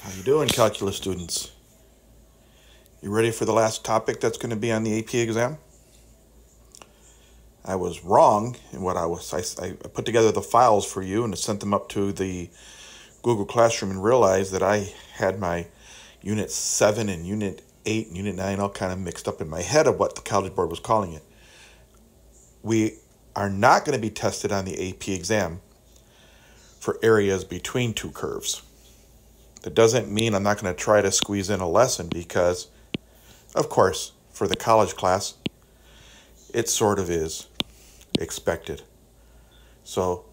How you doing, calculus students? You ready for the last topic that's going to be on the AP exam? I was wrong in what I put together the files for you and sent them up to the Google Classroom and realized that I had my Unit 7 and Unit 8 and Unit 9 all kind of mixed up in my head of what the College Board was calling it. We are not going to be tested on the AP exam for areas between two curves. That doesn't mean I'm not going to try to squeeze in a lesson because, of course, for the college class, it sort of is expected. So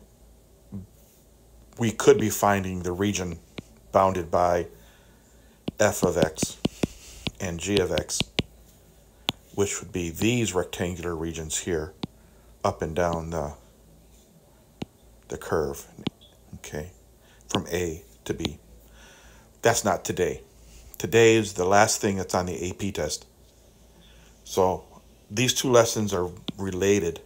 we could be finding the region bounded by f of x and g of x, which would be these rectangular regions here, up and down the curve, okay, from A to B. That's not today. Today is the last thing that's on the AP test. So these two lessons are related.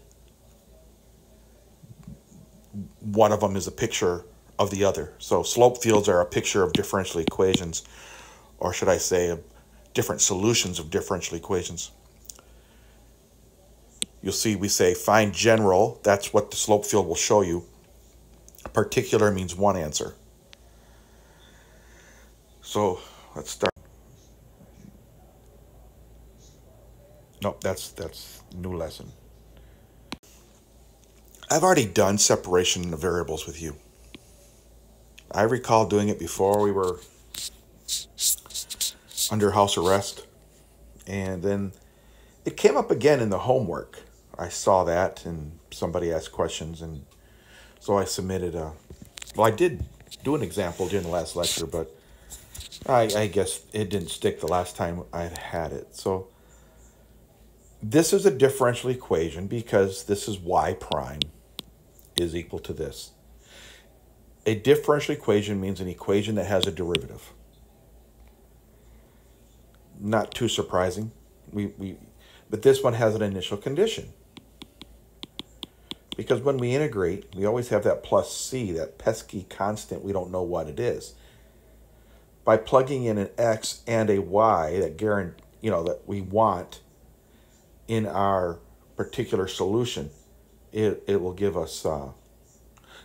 One of them is a picture of the other. So Slopefields are a picture of differential equations, or should I say different solutions of differential equations. You'll see we say find general. That's what the Slopefield will show you. Particular means one answer. So let's start. Nope, that's new lesson. I've already done separation of variables with you. I recall doing it before we were under house arrest. And then it came up again in the homework. I saw that and somebody asked questions. And so I submitted well, I did do an example during the last lecture, but I guess it didn't stick the last time I had it. So this is a differential equation because this is y prime is equal to this. A differential equation means an equation that has a derivative. Not too surprising. But this one has an initial condition. Because when we integrate, we always have that plus c, that pesky constant, we don't know what it is. By plugging in an x and a y that we want in our particular solution, it will give us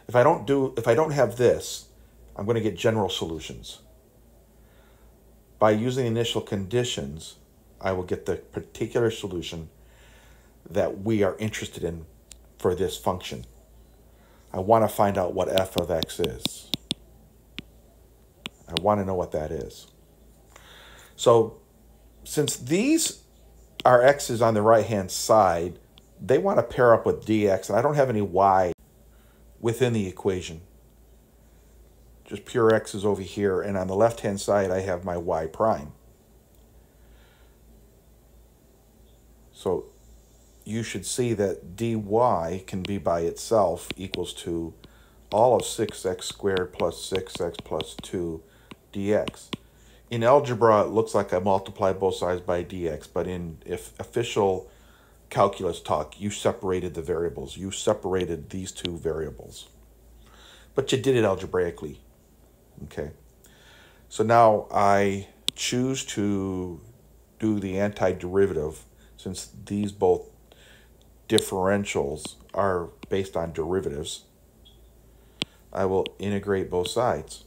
if I don't have this, I'm going to get general solutions. By using initial conditions, I will get the particular solution that we are interested in for this function. I want to find out what f of x is. I want to know what that is. So since these are x's on the right-hand side, they want to pair up with dx, and I don't have any y within the equation. Just pure x's over here, and on the left-hand side, I have my y prime. So you should see that dy can be by itself equals to all of 6x squared plus 6x plus 2 dx. In algebra, it looks like I multiply both sides by dx, but if official calculus talk, you separated the variables. You separated these two variables. But you did it algebraically. Okay. So now I choose to do the antiderivative, since these both differentials are based on derivatives. I will integrate both sides.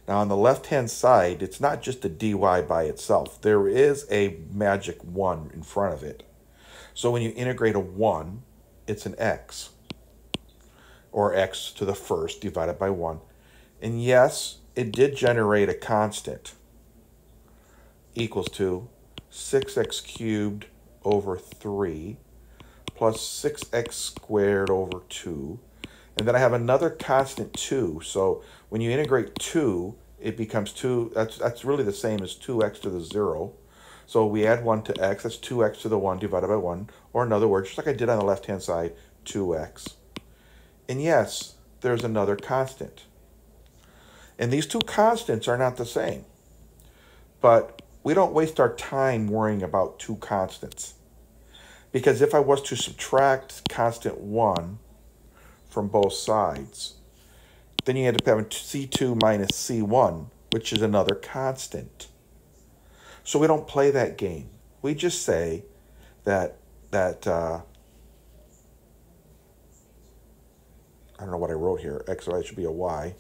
Now on the left-hand side, it's not just a dy by itself. There is a magic 1 in front of it. So when you integrate a 1, it's an x, or x to the first divided by 1. And yes, it did generate a constant equals to 6x cubed over 3 plus 6x squared over 2. And then I have another constant 2. So when you integrate 2, it becomes 2. That's really the same as 2x to the 0. So we add 1 to x. That's 2x to the 1 divided by 1. Or in other words, just like I did on the left-hand side, 2x. And yes, there's another constant. And these two constants are not the same. But we don't waste our time worrying about two constants. Because if I was to subtract constant 1 from both sides, then you end up having C2 minus C1, which is another constant. So we don't play that game. We just say that I don't know what I wrote here. X or Y should be a Y.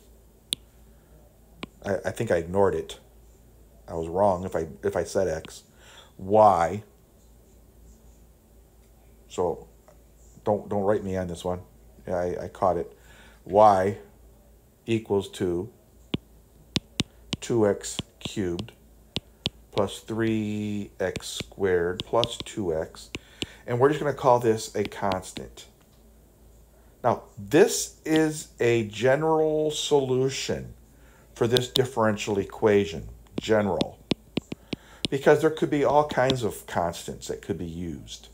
I think I ignored it. I was wrong if I said X. Y. So don't write me on this one. Yeah, I caught it. Y equals to 2x cubed plus 3x squared plus 2x. And we're just going to call this a constant. Now, this is a general solution for this differential equation. General. Because there could be all kinds of constants that could be used.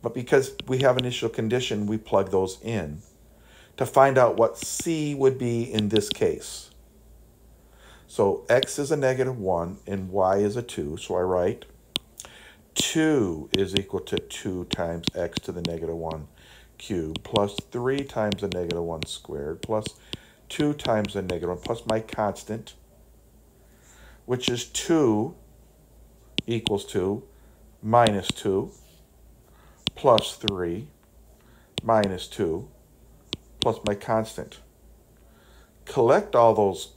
But because we have initial condition, we plug those in to find out what C would be in this case. So x is a -1 and y is a 2. So I write 2 is equal to 2 times x to the -1 cubed plus 3 times the -1 squared plus 2 times the -1 plus my constant, which is 2 equals to minus 2 plus 3 minus 2 plus my constant. Collect all those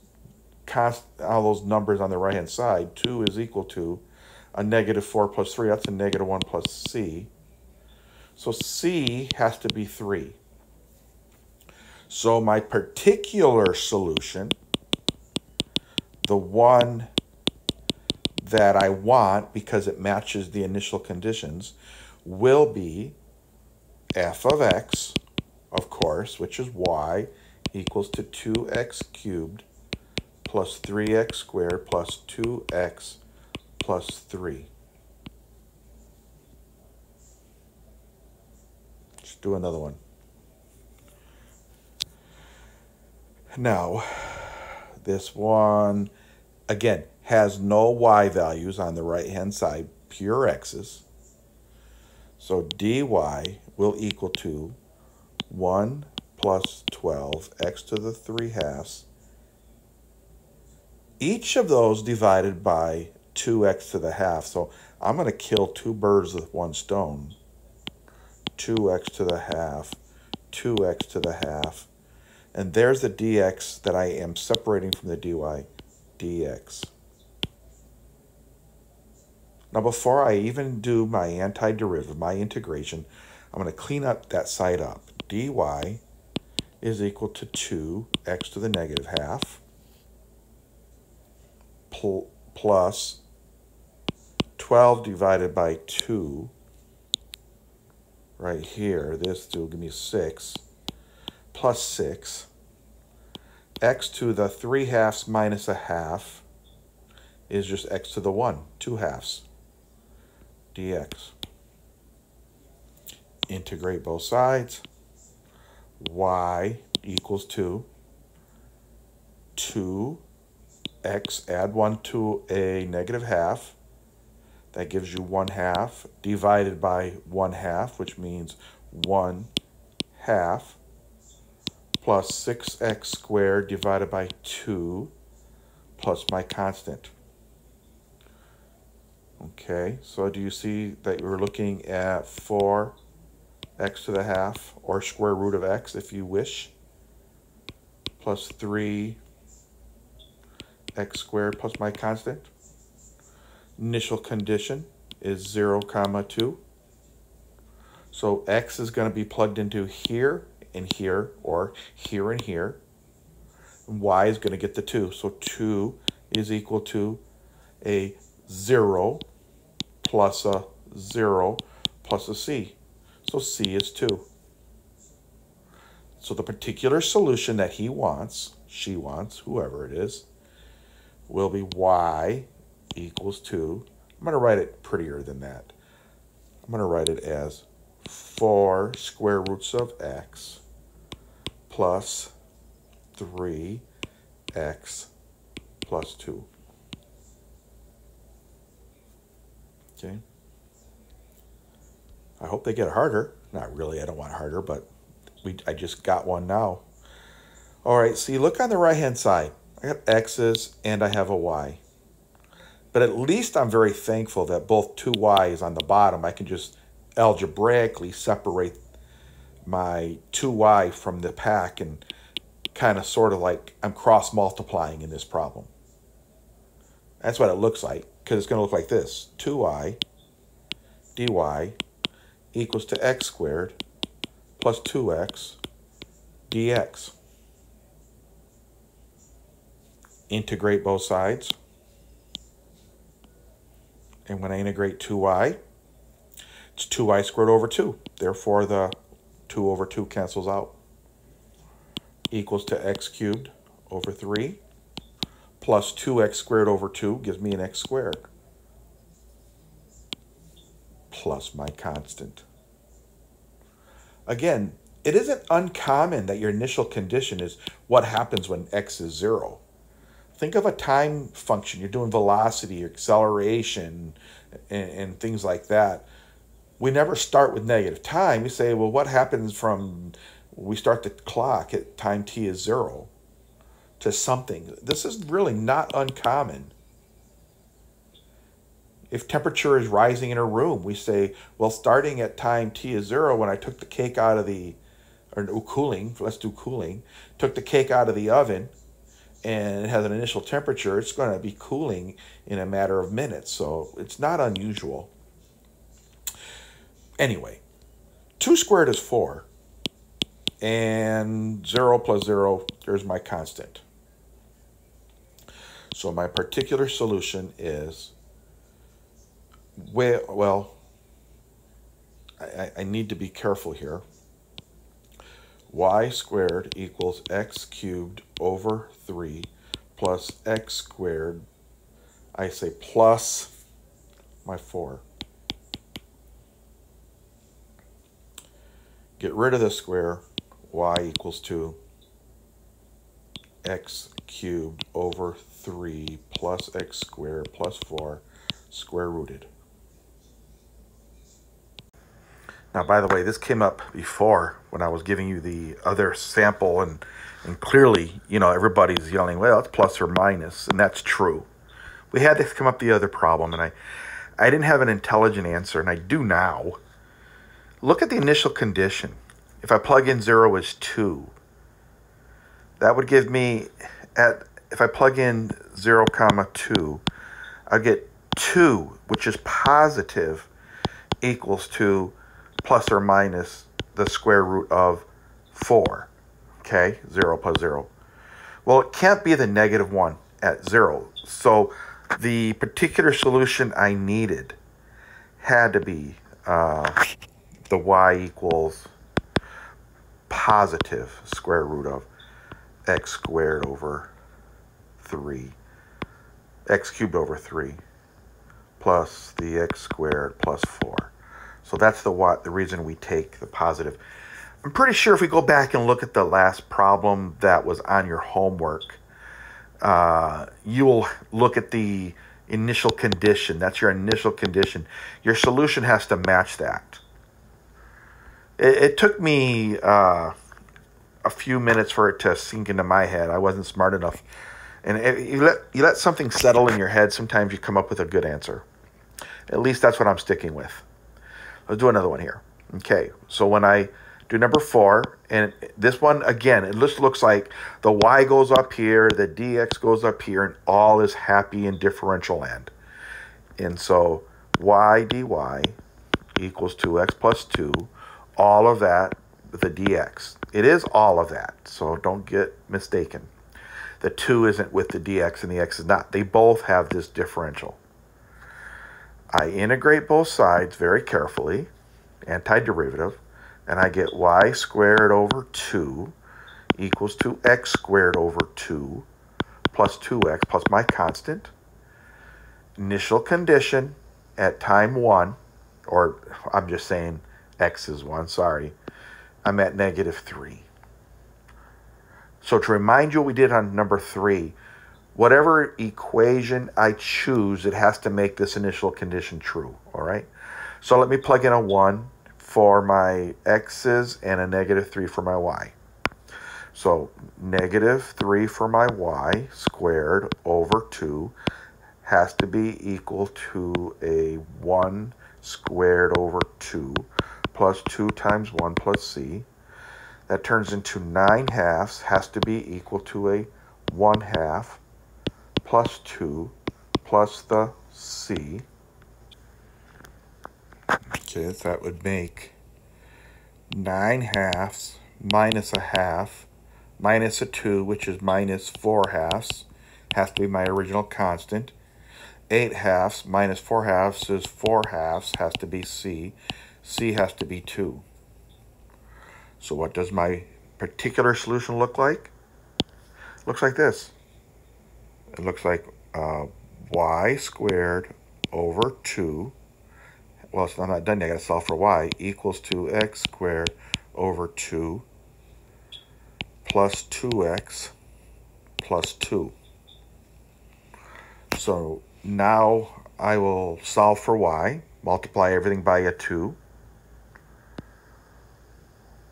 numbers on the right-hand side. 2 is equal to a -4 plus 3. That's a -1 plus c. So c has to be 3. So my particular solution, the one that I want because it matches the initial conditions, will be f of x, of course, which is y, equals to 2x cubed plus 3x squared plus 2x plus 3. Let's do another one. Now, this one, again, has no y values on the right-hand side, pure x's. So dy will equal to 1 plus 12, x to the 3/2. Each of those divided by 2x to the half. So I'm going to kill 2 birds with 1 stone. 2x to the half, 2x to the half. And there's the dx that I am separating from the dy, dx. Now before I even do my antiderivative, my integration, I'm going to clean up that side up. dy is equal to 2x to the -1/2 plus 12 divided by 2 right here. This will give me 6 plus 6. X to the 3/2 minus 1/2 is just x to the 1, 2/2 dx. Integrate both sides. Y equals to 2x, add 1 to a -1/2. That gives you 1/2 divided by 1/2, which means 1/2 plus 6x squared divided by 2 plus my constant. Okay, so do you see that we're looking at 4x to the half, or square root of x if you wish, plus 3x squared plus my constant. Initial condition is 0, 2. So x is going to be plugged into here and here, or here and here. And y is going to get the 2. So 2 is equal to a 0 plus a 0 plus a c. So c is 2. So the particular solution that he wants, she wants, whoever it is, will be y equals to, I'm going to write it prettier than that. I'm going to write it as 4 square roots of x plus 3x plus 2. Okay. I hope they get harder. Not really, I don't want harder, but I just got one now. All right, so you look on the right-hand side. I got x's and I have a y. But at least I'm very thankful that both 2y is on the bottom. I can just algebraically separate my 2y from the pack and kind of sort of like I'm cross multiplying in this problem. That's what it looks like, because it's going to look like this. 2y dy equals to x squared plus 2x dx. Integrate both sides. And when I integrate 2y, it's 2y squared over 2. Therefore, the 2 over 2 cancels out. Equals to x cubed over 3 plus 2x squared over 2 gives me an x squared plus my constant. Again, it isn't uncommon that your initial condition is what happens when x is 0. Think of a time function. You're doing velocity or acceleration and things like that. We never start with negative time. We say, well, what happens from we start the clock at time t is 0 to something? This is really not uncommon. If temperature is rising in a room, we say, well, starting at time t is 0, when I took the cake out of the, or cooling, let's do cooling, took the cake out of the oven, and it has an initial temperature, it's going to be cooling in a matter of minutes. So it's not unusual. Anyway, 2 squared is 4. And 0 plus 0, there's my constant. So my particular solution is, well, I need to be careful here. Y squared equals x cubed over 3 plus x squared, I say plus my 4. Get rid of the square, y equals to x cubed over 3 plus x squared plus 4 square rooted. Now, by the way, this came up before when I was giving you the other sample, and clearly, you know, everybody's yelling, well, it's plus or minus, and that's true. We had this come up the other problem, and I didn't have an intelligent answer, and I do now. Look at the initial condition. If I plug in 0 as 2, that would give me, if I plug in 0, 2, I'll get 2, which is positive, equals to plus or minus the square root of 4. Okay, 0 plus 0. Well, it can't be the negative 1 at 0. So the particular solution I needed had to be the y equals positive square root of x squared over 3, x cubed over 3, plus the x squared plus 4. So that's the reason we take the positive. I'm pretty sure if we go back and look at the last problem that was on your homework, you'll look at the initial condition. That's your initial condition. Your solution has to match that. It took me a few minutes for it to sink into my head. I wasn't smart enough. And if you let something settle in your head, sometimes you come up with a good answer. At least that's what I'm sticking with. Let's do another one here. Okay, so when I do number 4, and this one, again, it just looks like the y goes up here, the dx goes up here, and all is happy in differential land. And so y dy equals 2x plus 2, all of that with the dx. It is all of that, so don't get mistaken. The 2 isn't with the dx and the x is not. They both have this differential. I integrate both sides very carefully, antiderivative, and I get y squared over 2 equals to x squared over 2 plus 2x plus my constant. Initial condition at time 1, or I'm just saying x is 1, sorry. I'm at negative 3. So to remind you what we did on number 3, whatever equation I choose, it has to make this initial condition true, all right? So let me plug in a 1 for my x's and a negative 3 for my y. So negative 3 for my y squared over 2 has to be equal to a 1 squared over 2 plus 2 times 1 plus c. That turns into 9 halves, has to be equal to a 1 half plus 2 plus the c. Okay, that would make 9 halves minus a half minus a 2, which is minus 4 halves, has to be my original constant. 8 halves minus 4 halves is 4 halves, has to be c. C has to be 2. So what does my particular solution look like? Looks like this. It looks like y squared over 2. Well, I'm not done yet. I got to solve for y equals to x squared over 2 plus 2x plus 2. So now I will solve for y, multiply everything by a 2.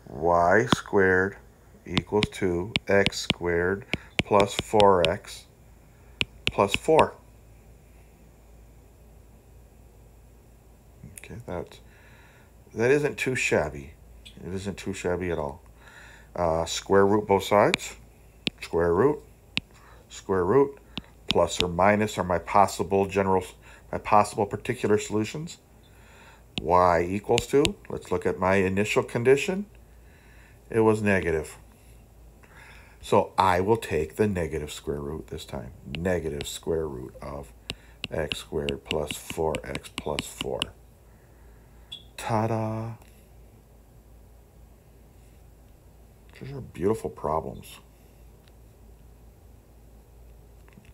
Y squared equals to x squared plus 4x plus 4. Okay, that isn't too shabby. It isn't too shabby at all. Square root both sides. Square root, plus or minus are my possible particular solutions. Y equals to, let's look at my initial condition. It was negative. So I will take the negative square root this time. Negative square root of x squared plus 4x plus 4. Ta-da! These are beautiful problems.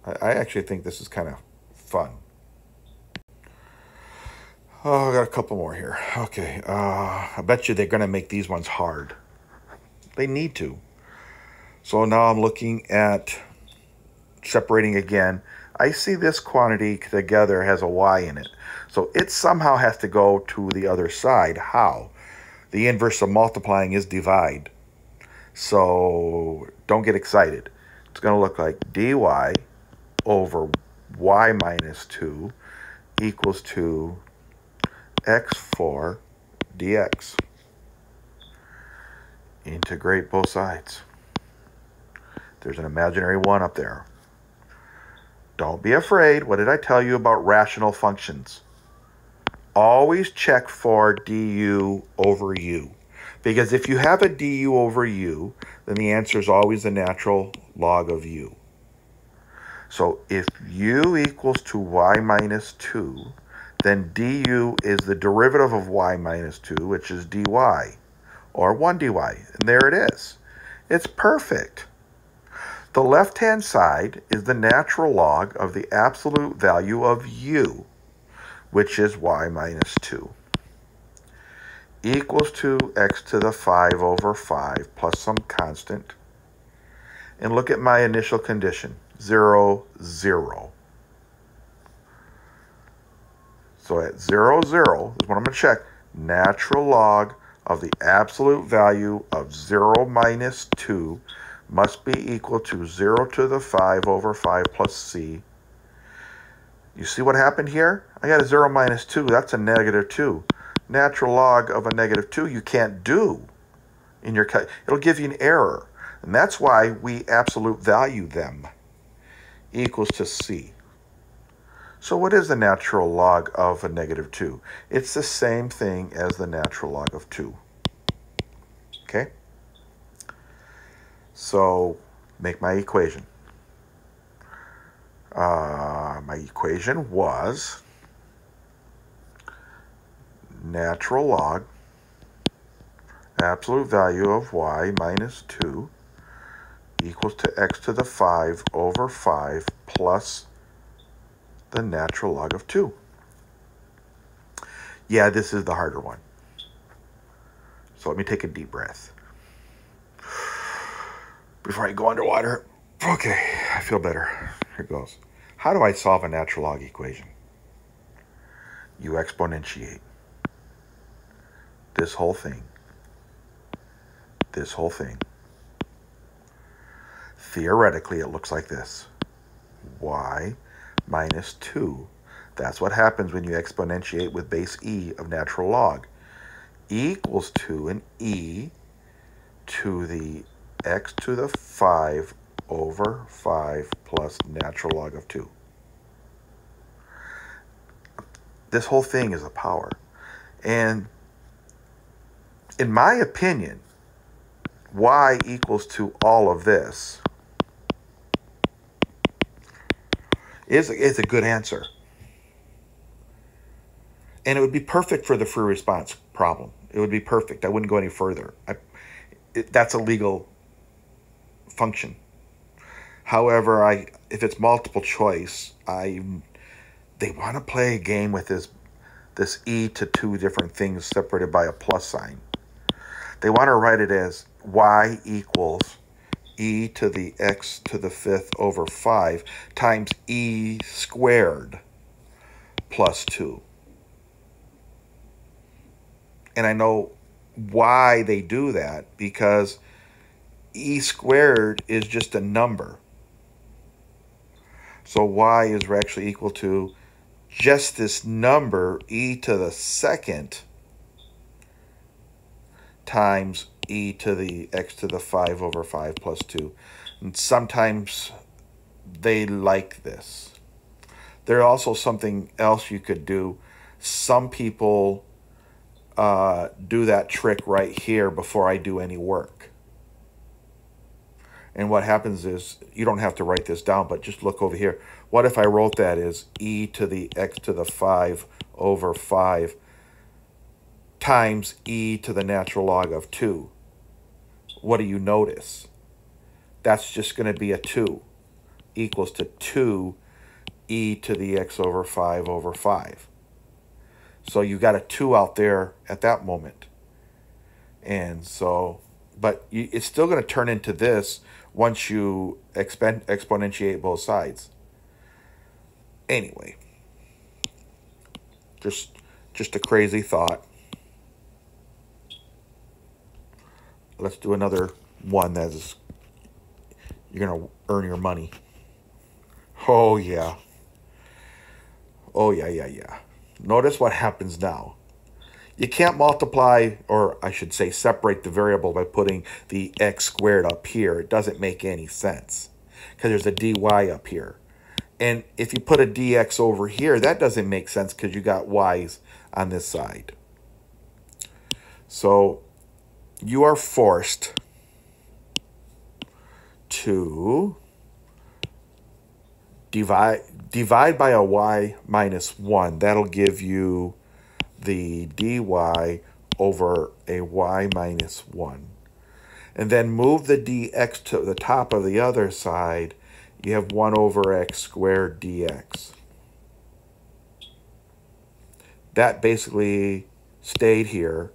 I actually think this is kind of fun. Oh, I got a couple more here. Okay, I bet you they're going to make these ones hard. They need to. So now I'm looking at separating again. I see this quantity together has a y in it. So it somehow has to go to the other side. How? The inverse of multiplying is divide. So don't get excited. It's going to look like dy over y minus 2 equals to x4 dx. Integrate both sides. There's an imaginary 1 up there. Don't be afraid. What did I tell you about rational functions? Always check for du over u. Because if you have a du over u, then the answer is always the natural log of u. So if u equals to y minus 2, then du is the derivative of y minus 2, which is dy, or 1 dy. And there it is. It's perfect. The left-hand side is the natural log of the absolute value of u, which is y minus 2, equals to x to the 5 over 5 plus some constant. And look at my initial condition, 0, 0. So at 0, 0 is what I'm going to check. Natural log of the absolute value of 0 minus 2 must be equal to 0 to the 5 over 5 plus c. You see what happened here? I got a 0 minus 2. That's a negative 2. Natural log of a negative 2 you can't do in your cut. It'll give you an error. And that's why we absolute value them. Equals to c. So what is the natural log of a negative 2? It's the same thing as the natural log of 2. Okay? So make my equation. My equation was natural log absolute value of y minus 2 equals to x to the 5 over 5 plus the natural log of 2. Yeah, this is the harder one. So let me take a deep breath before I go underwater. Okay, I feel better. Here goes. How do I solve a natural log equation? You exponentiate this whole thing, theoretically, it looks like this. Y minus 2. That's what happens when you exponentiate with base e of natural log. E equals 2, and e to the x to the 5 over 5 plus natural log of 2. This whole thing is a power. And in my opinion, y equals to all of this is a good answer. And it would be perfect for the free response problem. It would be perfect. I wouldn't go any further. That's a legal function. However, if it's multiple choice, they want to play a game with this e to two different things separated by a plus sign. They want to write it as y equals e to the x to the 5th over 5 times e squared plus 2. And I know why they do that, because e squared is just a number. So y is actually equal to just this number, e to the 2nd times e to the x to the 5 over 5 plus 2. And sometimes they like this. There's also something else you could do. Some people do that trick right here before I do any work. And what happens is, you don't have to write this down, but just look over here. What if I wrote that as e to the x to the 5 over 5 times e to the natural log of 2? What do you notice? That's just going to be a 2 equals to 2 e to the x over 5 over 5. So you got a 2 out there at that moment. And so, but it's still going to turn into this once you exponentiate both sides. Anyway, just a crazy thought. Let's do another one that is, you're going to earn your money. Oh, yeah. Oh, yeah. Notice what happens now. You can't multiply, or I should say separate the variable by putting the x squared up here. It doesn't make any sense because there's a dy up here. And if you put a dx over here, that doesn't make sense because you got y's on this side. So you are forced to divide by a y minus 1. That'll give you the dy over a y minus 1. And then move the dx to the top of the other side. You have 1 over x squared dx. That basically stayed here.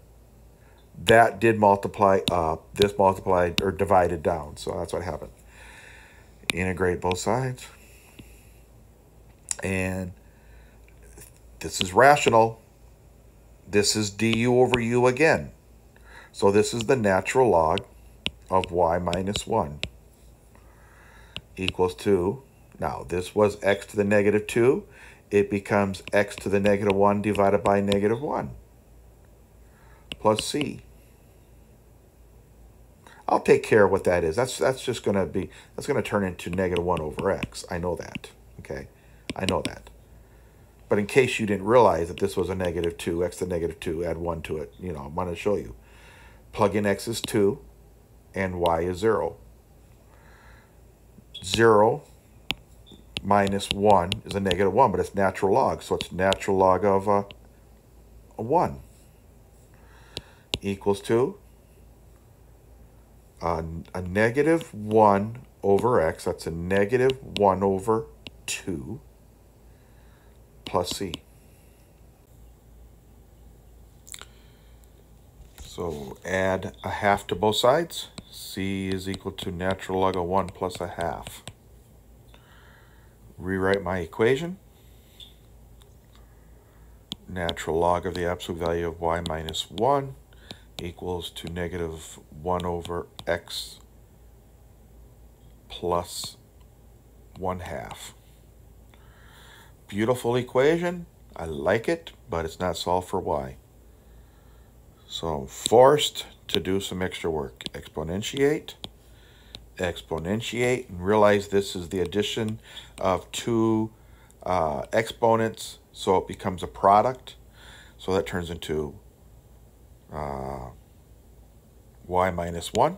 That did multiply up. This multiplied or divided down. So that's what happened. Integrate both sides. And this is rational. This is du over u again. So this is the natural log of y minus 1 equals to, now this was x to the negative 2. It becomes x to the negative 1 divided by negative 1 plus c. I'll take care of what that is. That's just going to be, that's going to turn into negative 1 over x. I know that. Okay, I know that. But in case you didn't realize that this was a negative 2, x to the negative 2, add 1 to it, you know, I'm going to show you. Plug in x is 2 and y is 0. 0 minus 1 is a negative 1, but it's natural log. So it's natural log of a 1 equals to a negative 1 over x. That's a negative 1 over 2 plus c. So add a half to both sides. C is equal to natural log of 1 plus a half. Rewrite my equation. Natural log of the absolute value of y minus 1 equals to negative 1 over x plus 1/2. Beautiful equation. I like it, but it's not solved for y. So I'm forced to do some extra work. Exponentiate, and realize this is the addition of two exponents, so it becomes a product. So that turns into y minus 1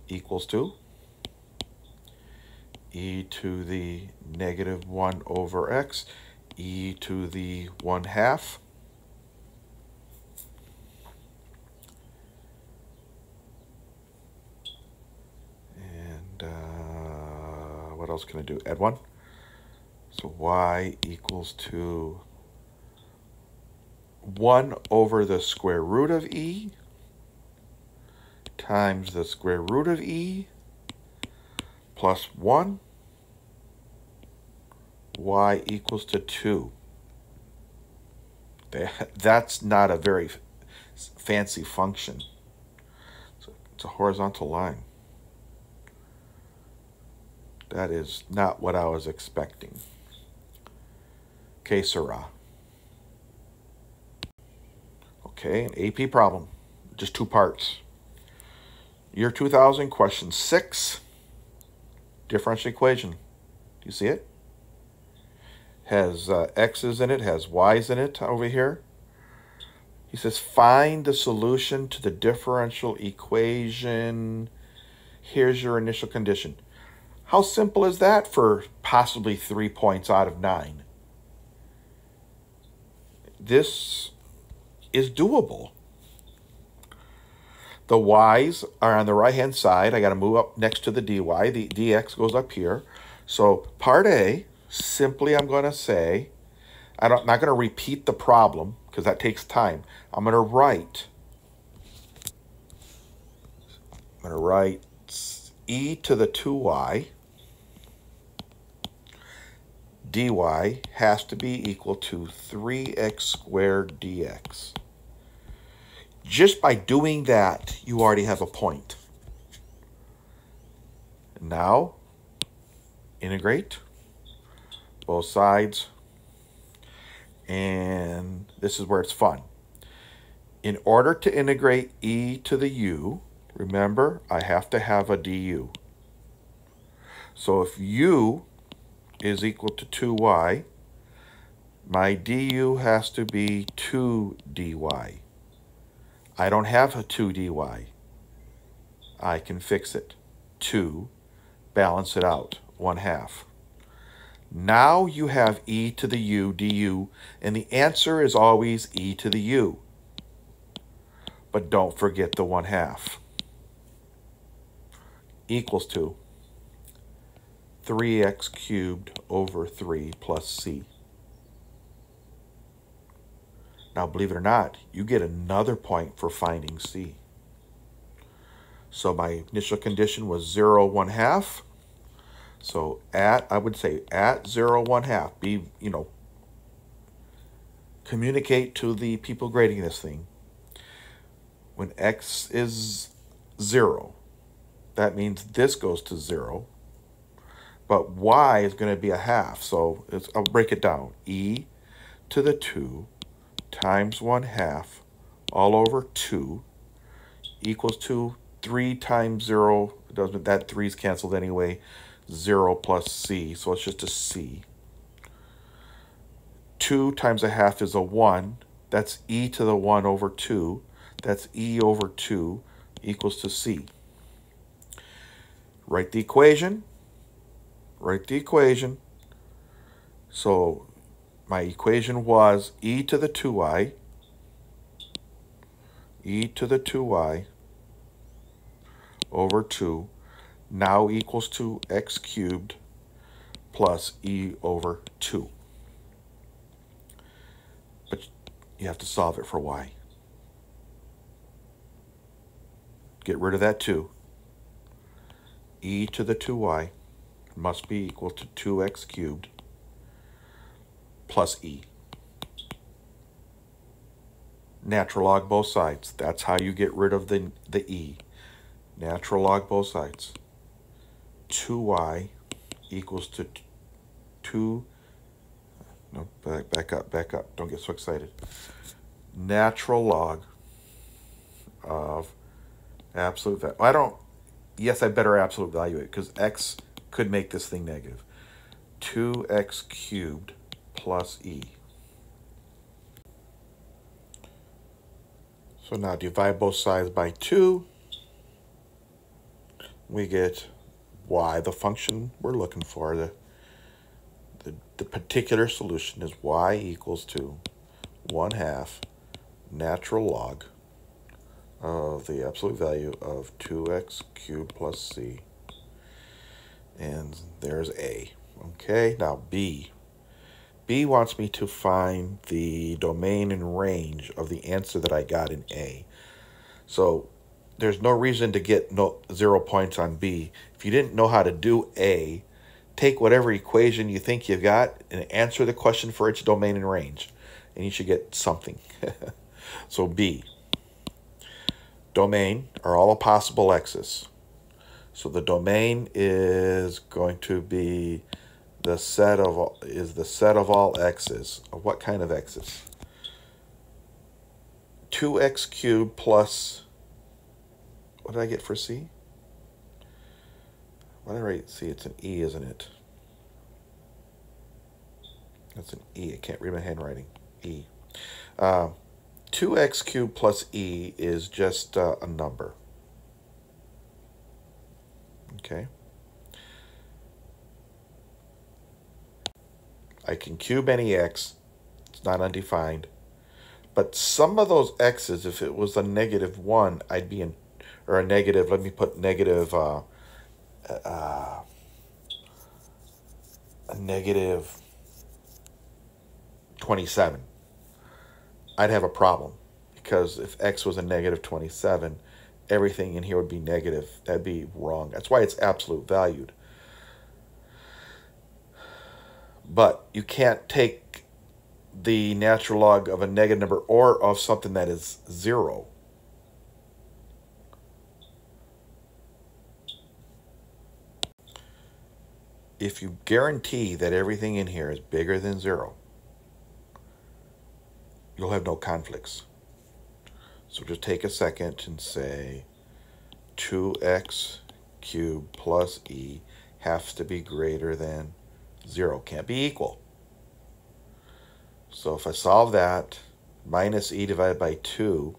equals to e to the negative 1 over x, e to the 1/2. And what else can I do? Add 1. So y equals to 1 over the square root of e times the square root of e plus 1. Y equals to 2. That's not a very fancy function. So it's a horizontal line. That is not what I was expecting. Que sera. Okay, an AP problem. Just 2 parts. Year 2000, question 6. Differential equation. Do you see it? Has x's in it, has y's in it over here. He says, find the solution to the differential equation. Here's your initial condition. How simple is that for possibly 3 points out of 9? This is doable. The y's are on the right-hand side. I got to move up next to the dy. The dx goes up here. So part A, simply I'm going to say, I'm not going to repeat the problem because that takes time. I'm going to write e to the 2y dy has to be equal to 3x squared dx. Just by doing that, you already have a point. Now, integrate both sides. And this is where it's fun. In order to integrate e to the u, remember, I have to have a du. So if u is equal to 2y, my du has to be 2 dy. I don't have a 2 dy. I can fix it. 2, balance it out, 1/2. Now you have e to the u du, and the answer is always e to the u. But don't forget the 1/2. Equals to 3x cubed over 3 plus c. Now, believe it or not, you get another point for finding c. So my initial condition was 0, 1/2. So I would say at 0, 1/2, be, communicate to the people grading this thing. When x is 0, that means this goes to 0. But y is going to be 1/2. So I'll break it down. E to the 2 times 1/2 all over 2 equals to 3 times 0. That 3 is canceled anyway. 0 plus c. So it's just a c. 2 times 1/2 is a 1. That's e to the 1 over 2. That's e over 2 equals to c. Write the equation. So my equation was e to the 2y over 2 now equals to x cubed plus e over 2. But you have to solve it for y. Get rid of that 2. E to the 2y must be equal to 2x cubed plus e. Natural log both sides. That's how you get rid of the e. natural log both sides. 2y equals to 2, no, back up, don't get so excited. Natural log of absolute value. Yes, I better absolute value it, because x could make this thing negative. 2x cubed plus e. So now divide both sides by 2. We get y, the function we're looking for. The particular solution is y equals to 1/2 natural log of the absolute value of 2x cubed plus c. And there's a. Okay, now b. B wants me to find the domain and range of the answer that I got in A. So there's no reason to get 0 points on B. If you didn't know how to do A, take whatever equation you think you've got and answer the question for its domain and range, and you should get something. So B. Domain are all the possible x's. So the domain is going to be the set of all x's. Of what kind of x's? 2x cubed plus, what did I get for c? What did I write c? It's an e, isn't it? That's an e. I can't read my handwriting. E. 2x cubed plus e is just a number. Okay. I can cube any x. It's not undefined. But some of those x's, if it was a -1, I'd be in, or a negative, let me put negative, a negative 27. I'd have a problem, because if x was a negative 27, everything in here would be negative. That'd be wrong. That's why it's absolute valued. But you can't take the natural log of a negative number or of something that is 0. If you guarantee that everything in here is bigger than 0, you'll have no conflicts. So just take a second and say 2x cubed plus e has to be greater than 0. Can't be equal. So if I solve that, minus e divided by 2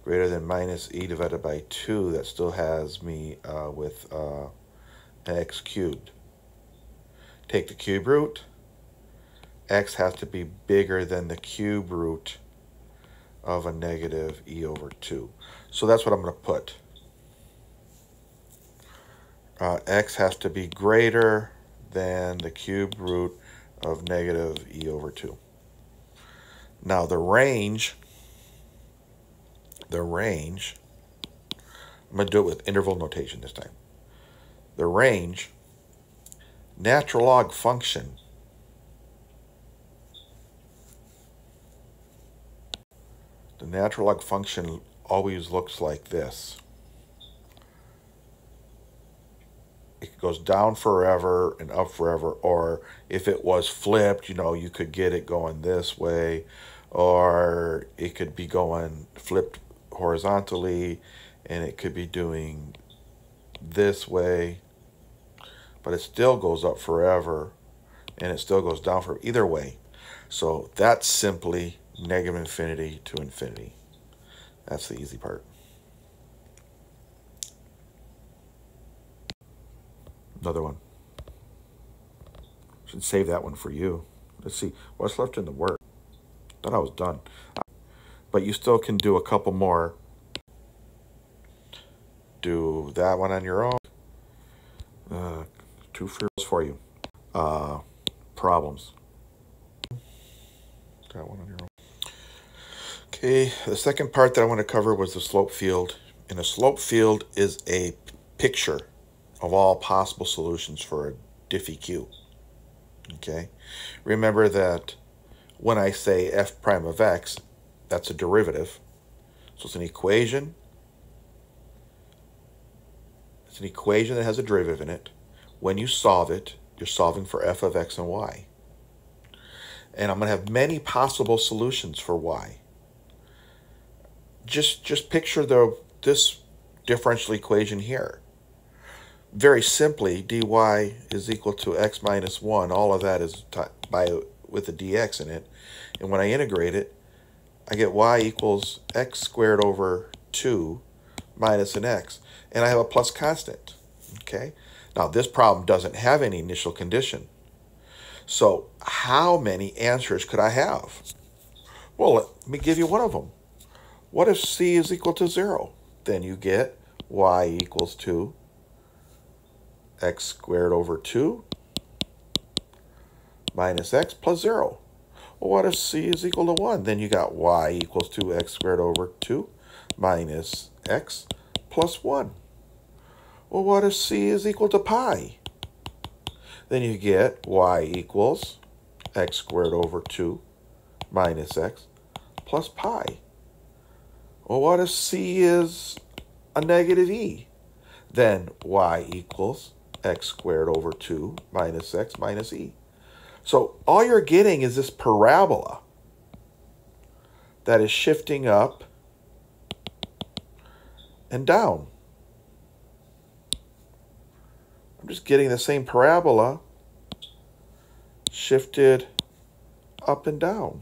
greater than minus e divided by 2, that still has me with x cubed. Take the cube root. X has to be bigger than the cube root of a negative e over 2. So that's what I'm going to put. X has to be greater than the cube root of negative e over 2. Now the range, I'm going to do it with interval notation this time. The range, natural log function, the natural log function always looks like this. It goes down forever and up forever, or if it was flipped, you could get it going this way, or it could be going flipped horizontally, and it could be doing this way, but it still goes up forever, and it still goes down for either way. So that's simply negative infinity to infinity. That's the easy part. Another one. Should save that one for you. Let's see what's left in the work. Thought I was done, but you still can do a couple more. Do that one on your own. 2 for you. Problems. That one on your own. Okay, the second part that I want to cover was the slope field. And a slope field is a picture of all possible solutions for a diffy Q. Okay, remember that when I say f prime of x, that's a derivative. So it's an equation It's an equation that has a derivative in it. When you solve it, you're solving for f of x and y. And I'm going to have many possible solutions for y. Just picture this differential equation here. Very simply, dy is equal to x minus 1. All of that is with a dx in it. And when I integrate it, I get y equals x squared over 2 minus an x. And I have a plus constant. Okay? Now, this problem doesn't have any initial condition. So how many answers could I have? Well, let me give you one of them. What if c is equal to 0? Then you get y equals to x squared over 2 minus x plus 0. Well, what if c is equal to 1? Then you got y equals to x squared over 2 minus x plus 1. Well, what if c is equal to pi? Then you get y equals x squared over 2 minus x plus pi. Well, what if c is a negative e? Then y equals x squared over 2 minus x minus e. So all you're getting is this parabola that is shifting up and down. I'm just getting the same parabola shifted up and down.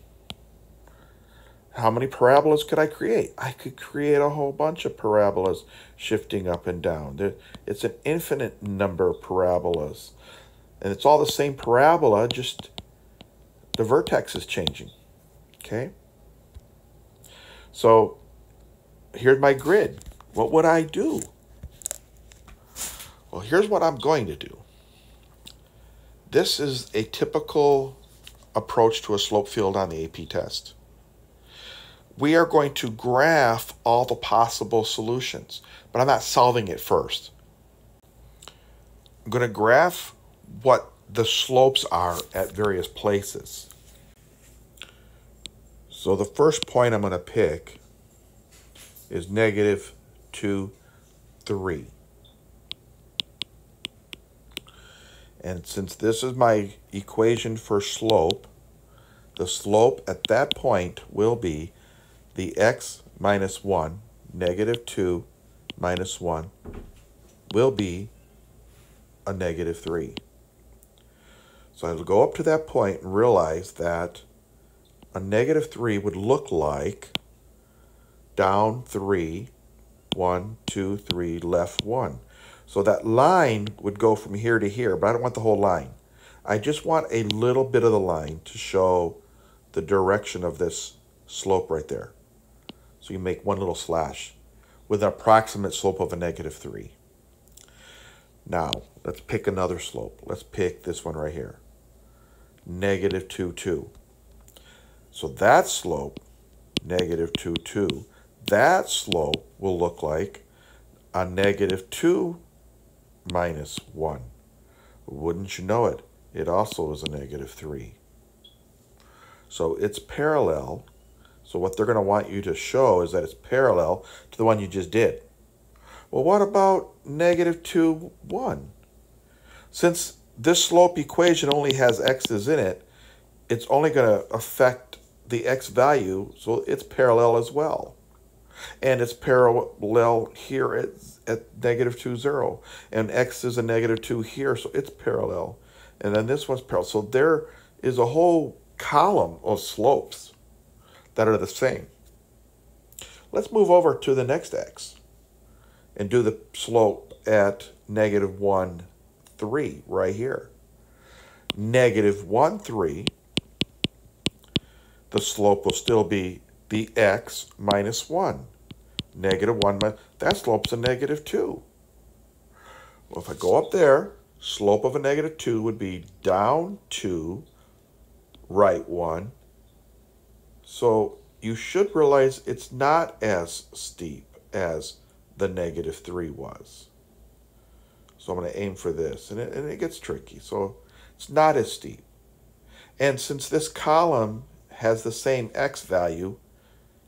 How many parabolas could I create? I could create a whole bunch of parabolas shifting up and down. It's an infinite number of parabolas. And it's all the same parabola, just the vertex is changing. Okay? So here's my grid. What would I do? Well, here's what I'm going to do. This is a typical approach to a slope field on the AP test. We are going to graph all the possible solutions, but I'm not solving it first. I'm going to graph what the slopes are at various places. So the first point I'm going to pick is negative 2, 3. And since this is my equation for slope, the slope at that point will be the x minus 1, negative 2 minus 1, will be a negative 3. So I'll go up to that point and realize that a negative 3 would look like down 3, 1, 2, 3, left 1. So that line would go from here to here, but I don't want the whole line. I just want a little bit of the line to show the direction of this slope right there. So you make one little slash with an approximate slope of a negative 3. Now, let's pick another slope. Let's pick this one right here. Negative 2, 2. So that slope, negative 2, 2, that slope will look like a negative 2 minus 1. Wouldn't you know it? It also is a negative 3. So it's parallel. So what they're going to want you to show is that it's parallel to the one you just did. Well, what about negative 2, 1? Since this slope equation only has x's in it, it's only going to affect the x value, so it's parallel as well. And it's parallel here at negative 2, 0. And x is a negative 2 here, so it's parallel. And then this one's parallel. So there is a whole column of slopes that are the same. Let's move over to the next x and do the slope at negative 1, 3 right here. Negative 1, 3, the slope will still be the x minus 1. Negative 1, that slope's a negative 2. Well, if I go up there, slope of a negative 2 would be down 2, right 1. So you should realize it's not as steep as the negative 3 was. So I'm going to aim for this, and it gets tricky. So it's not as steep. And since this column has the same x value,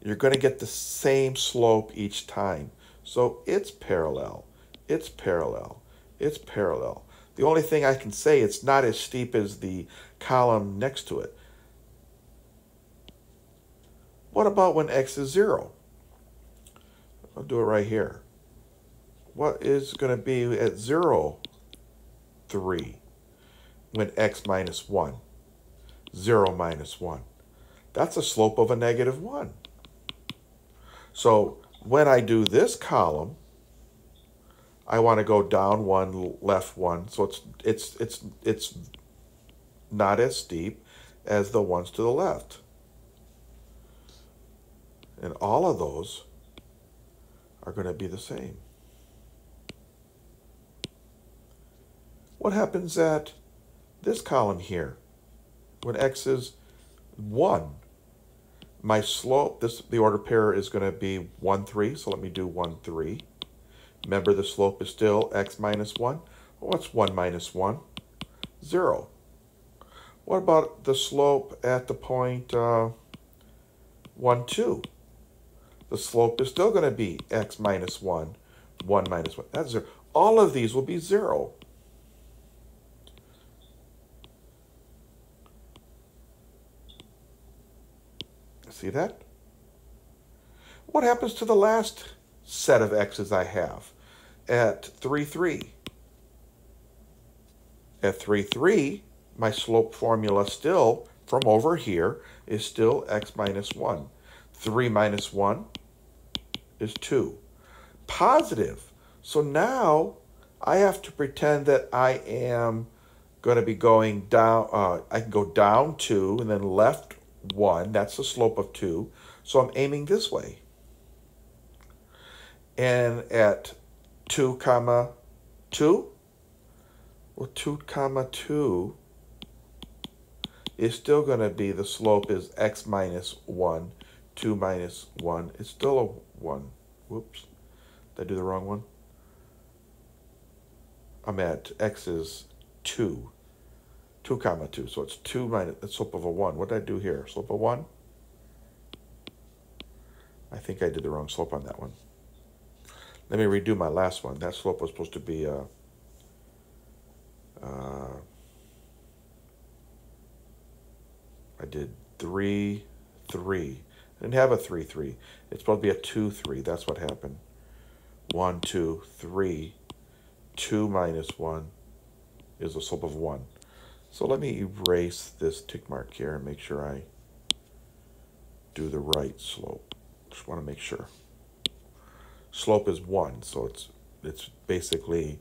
you're going to get the same slope each time. So it's parallel. It's parallel. It's parallel. The only thing I can say, it's not as steep as the column next to it. What about when x is 0? I'll do it right here. What is going to be at 0, 3, when x minus 1? 0 minus 1. That's a slope of a negative 1. So when I do this column, I want to go down 1, left 1. So it's not as steep as the ones to the left. And all of those are going to be the same. What happens at this column here? When x is 1, my slope, the order pair is going to be 1, 3. So let me do 1, 3. Remember, the slope is still x minus 1. What's 1 minus 1? 0. What about the slope at the point 1, 2? The slope is still going to be x minus 1, 1 minus 1. That's 0. All of these will be 0. See that? What happens to the last set of x's I have at 3, 3? At 3, 3, my slope formula still, from over here, is still x minus 1. 3 minus 1 is 2. Positive. So now I have to pretend that I am going to be going down. I can go down 2 and then left 1. That's the slope of 2. So I'm aiming this way. And at 2 comma 2, well, 2 comma 2 is still going to be, the slope is x minus 1. 2 minus 1 is still a 1. Whoops. Did I do the wrong one? I'm at x is 2. 2 comma 2. So it's 2 minus the slope of a 1. What did I do here? Slope of 1? I think I did the wrong slope on that one. Let me redo my last one. That slope was supposed to be I did 3, 3. I didn't have a 3, 3. It's supposed to be a 2, 3. That's what happened. 1, 2, 3. 2 minus 1 is the slope of 1. So let me erase this tick mark here and make sure I do the right slope. Just want to make sure. Slope is 1, so it's basically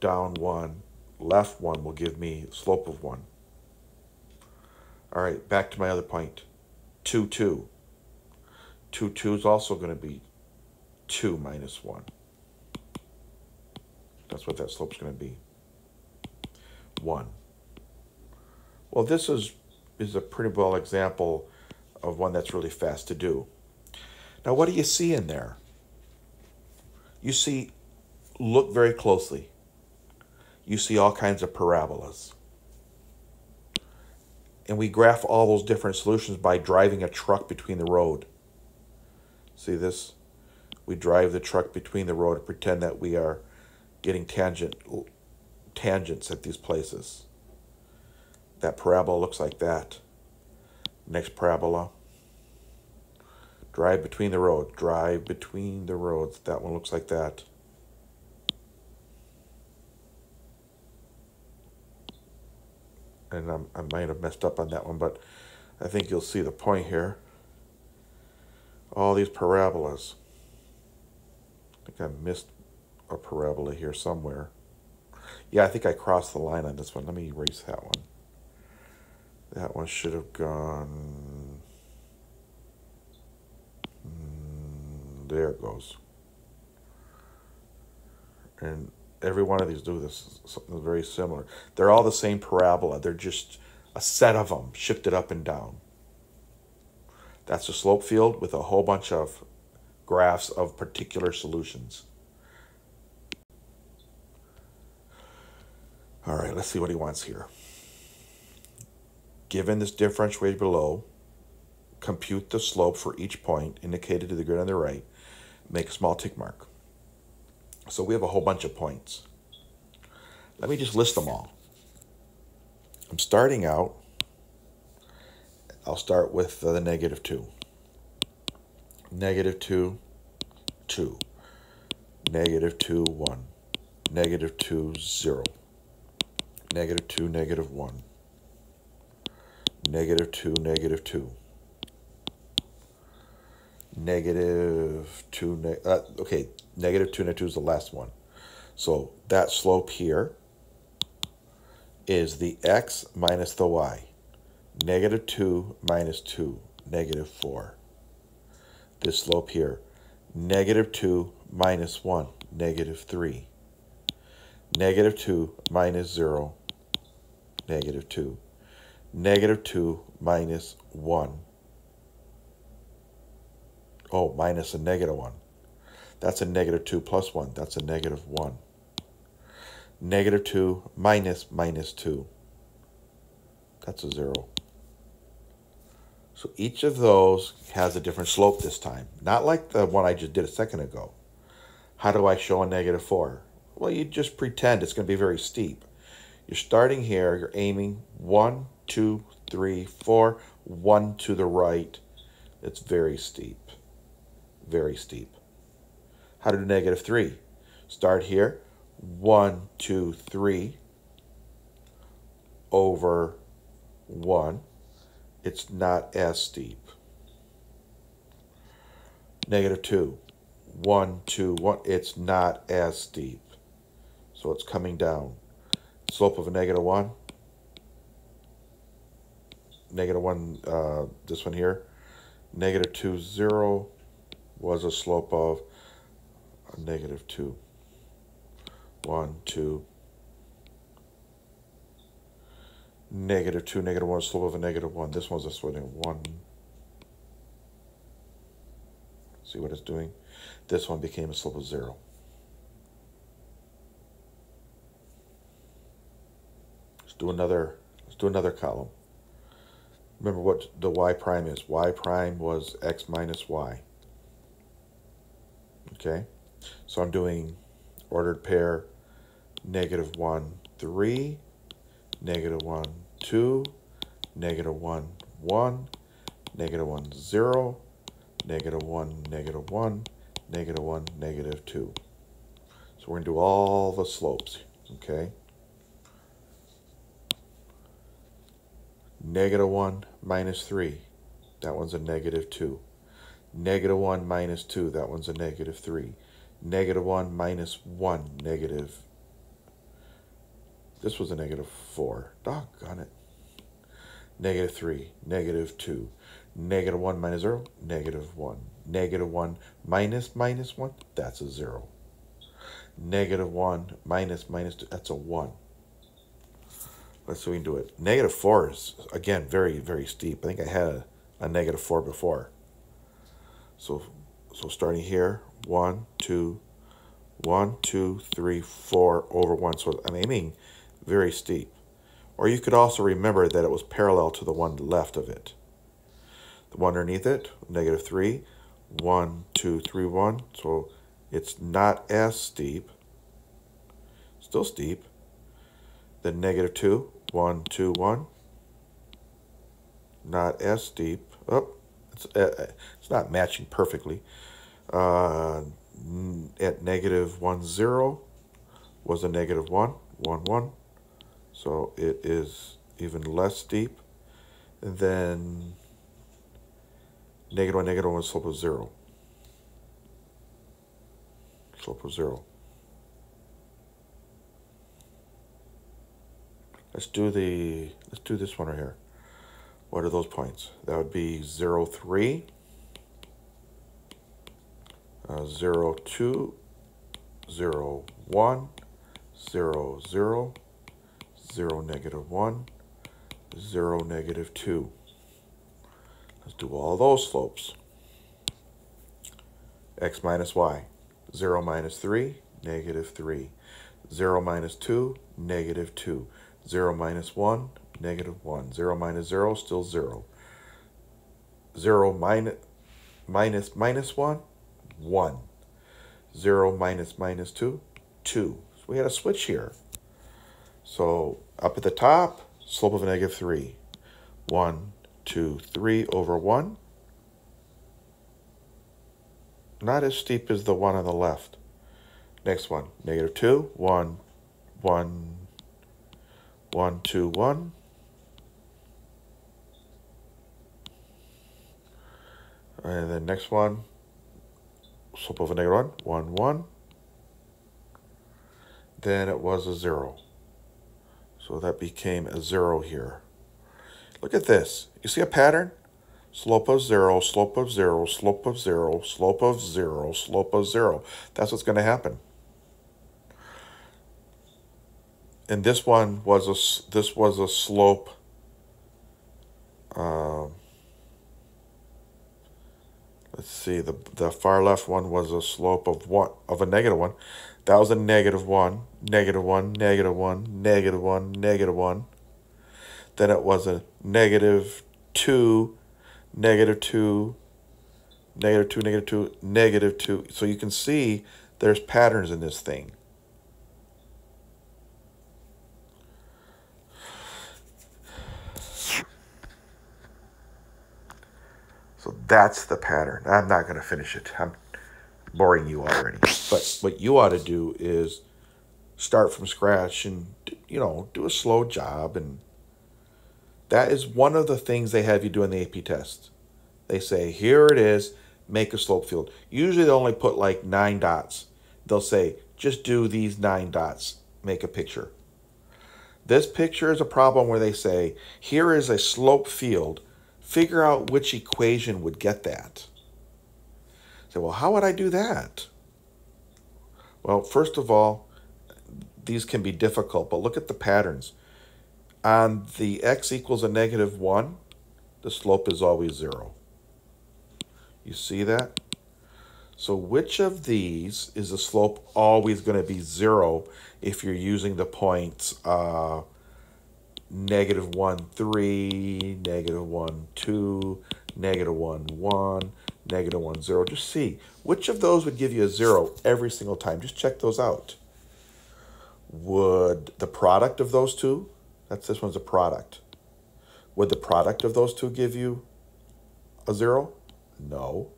down 1, left 1 will give me slope of 1. All right, back to my other point. 2, 2. 2, 2 is also going to be 2 minus 1. That's what that slope's going to be. 1. Well, this is a pretty well example of one that's really fast to do. Now, what do you see in there? You see, look very closely. You see all kinds of parabolas. And we graph all those different solutions by driving a truck between the road. See this? We drive the truck between the road and pretend that we are getting tangents at these places. That parabola looks like that. Next parabola. Drive between the road. Drive between the roads. That one looks like that. And I might have messed up on that one, but I think you'll see the point here. All these parabolas. I think I missed a parabola here somewhere. Yeah, I think I crossed the line on this one. Let me erase that one. That one should have gone... there it goes. And every one of these do this, something very similar. They're all the same parabola. They're just a set of them shifted up and down. That's a slope field with a whole bunch of graphs of particular solutions. All right, let's see what he wants here. Given this differential equation below, compute the slope for each point indicated to the grid on the right. Make a small tick mark. So we have a whole bunch of points. Let me just list them all. I'm starting out, I'll start with the negative 2. Negative 2, 2. Negative 2, 1. Negative 2, 0. Negative 2, negative 1. Negative 2, negative 2. Negative 2, okay, negative 2, negative 2 is the last one. So that slope here is the x minus the y. Negative 2 minus 2, negative 4. This slope here, negative 2 minus 1, negative 3. Negative 2 minus 0, negative 2. Negative 2 minus 1. Oh, minus a negative 1. That's a negative 2 plus 1. That's a negative 1. Negative 2 minus minus 2. That's a 0. So each of those has a different slope this time. Not like the one I just did a second ago. How do I show a negative 4? Well, you just pretend it's going to be very steep. You're starting here. You're aiming 1, 2, 3, 4. 1 to the right. It's very steep. Very steep. How to do negative 3? Start here. 1, 2, 3 over 1. It's not as steep. Negative 2. 1, 2, 1. It's not as steep. So it's coming down. Slope of a negative 1. Negative 1, this one here. Negative 2, 0 was a slope of a negative 2. 1, 2. Negative 2, negative 1, slope of a negative 1. This one's a slope of 1. See what it's doing? This one became a slope of 0. Let's do another column. Remember what the y prime is. Y prime was x minus y. Okay? So I'm doing ordered pair negative 1, 3, negative 1, 2, negative 1, 1, negative 1, 0, negative 1, negative 1, negative 1, negative 2. So we're going to do all the slopes, okay? Negative 1 minus 3, that one's a negative 2. Negative 1 minus 2, that one's a negative 3. Negative 1 minus 1, negative. This was a negative 4. Doggone it. Negative 3, negative 2. Negative 1 minus 0, negative 1. Negative 1 minus minus 1, that's a 0. Negative 1 minus minus 2, that's a 1. Let's see if we can do it. Negative 4 is, again, very, very steep. I think I had a negative 4 before. So starting here, 1, 2, 1, 2, 3, 4 over 1. So I'm aiming very steep. Or you could also remember that it was parallel to the one left of it. The one underneath it, negative 3, 1, 2, 3, 1. So it's not as steep. Still steep. Then negative 2, 1, 2, 1. Not as steep. Oh, it's not matching perfectly. At negative 1, 0 was a negative 1, 1, 1. So it is even less steep. And then negative 1, slope of 0. Slope of 0. Let's do this one right here. What are those points? That would be 0, 3, 0, 2, 0, 1, 0, 0, 0, negative 1, 0, negative 2. Let's do all those slopes. X minus y. 0 minus 3, negative 3. 0 minus 2, negative 2. 0 minus 1, negative 1. 0 minus 0, still 0. 0 minus 1, 1. 0 minus minus 2, 2. So we had a switch here. So up at the top, slope of a negative 3. 1, 2, 3 over 1. Not as steep as the one on the left. Next one, negative 2, 1, 1, 1, 2, 1. And then next one, slope of a negative 1, 1, 1. Then it was a 0. So that became a 0 here. Look at this. You see a pattern? Slope of 0, slope of 0, slope of 0, slope of 0, slope of 0. That's what's going to happen. And this one was a slope. Let's see. The far left one was a slope of a negative 1. That was a negative 1, negative 1, negative 1, negative 1, negative 1. Then it was a negative 2, negative 2, negative 2, negative 2, negative 2. So you can see there's patterns in this thing. So that's the pattern. I'm not going to finish it. I'm boring you already. But what you ought to do is start from scratch and, do a slow job. And that is one of the things they have you do in the AP test. They say, here it is, make a slope field. Usually they only put like 9 dots. They'll say, just do these 9 dots, make a picture. This picture is a problem where they say, here is a slope field. Figure out which equation would get that. Say, well, how would I do that? Well, first of all, these can be difficult, but look at the patterns. On the x equals a negative 1, the slope is always 0. You see that? So which of these is the slope always going to be 0 if you're using the points negative 1, 3, negative 1, 2, negative 1, 1, negative 1, 0. Just see which of those would give you a 0 every single time. Just check those out. Would the product of those two, this one's a product. Would the product of those two give you a 0? No.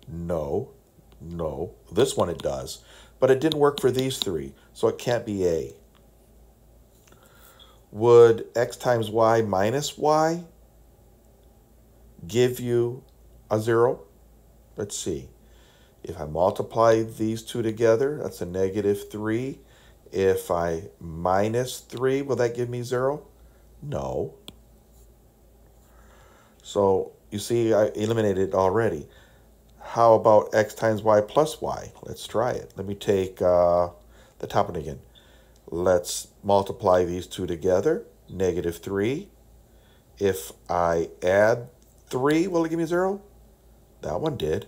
No. No. This one it does. But it didn't work for these three, so it can't be A. Would x times y minus y give you a 0? Let's see. If I multiply these two together, that's a negative 3. If I minus 3, will that give me 0? No. So you see, I eliminated it already. How about x times y plus y? Let's try it. Let me take the top one again. Let's multiply these two together. Negative 3. If I add 3, will it give me 0? That one did.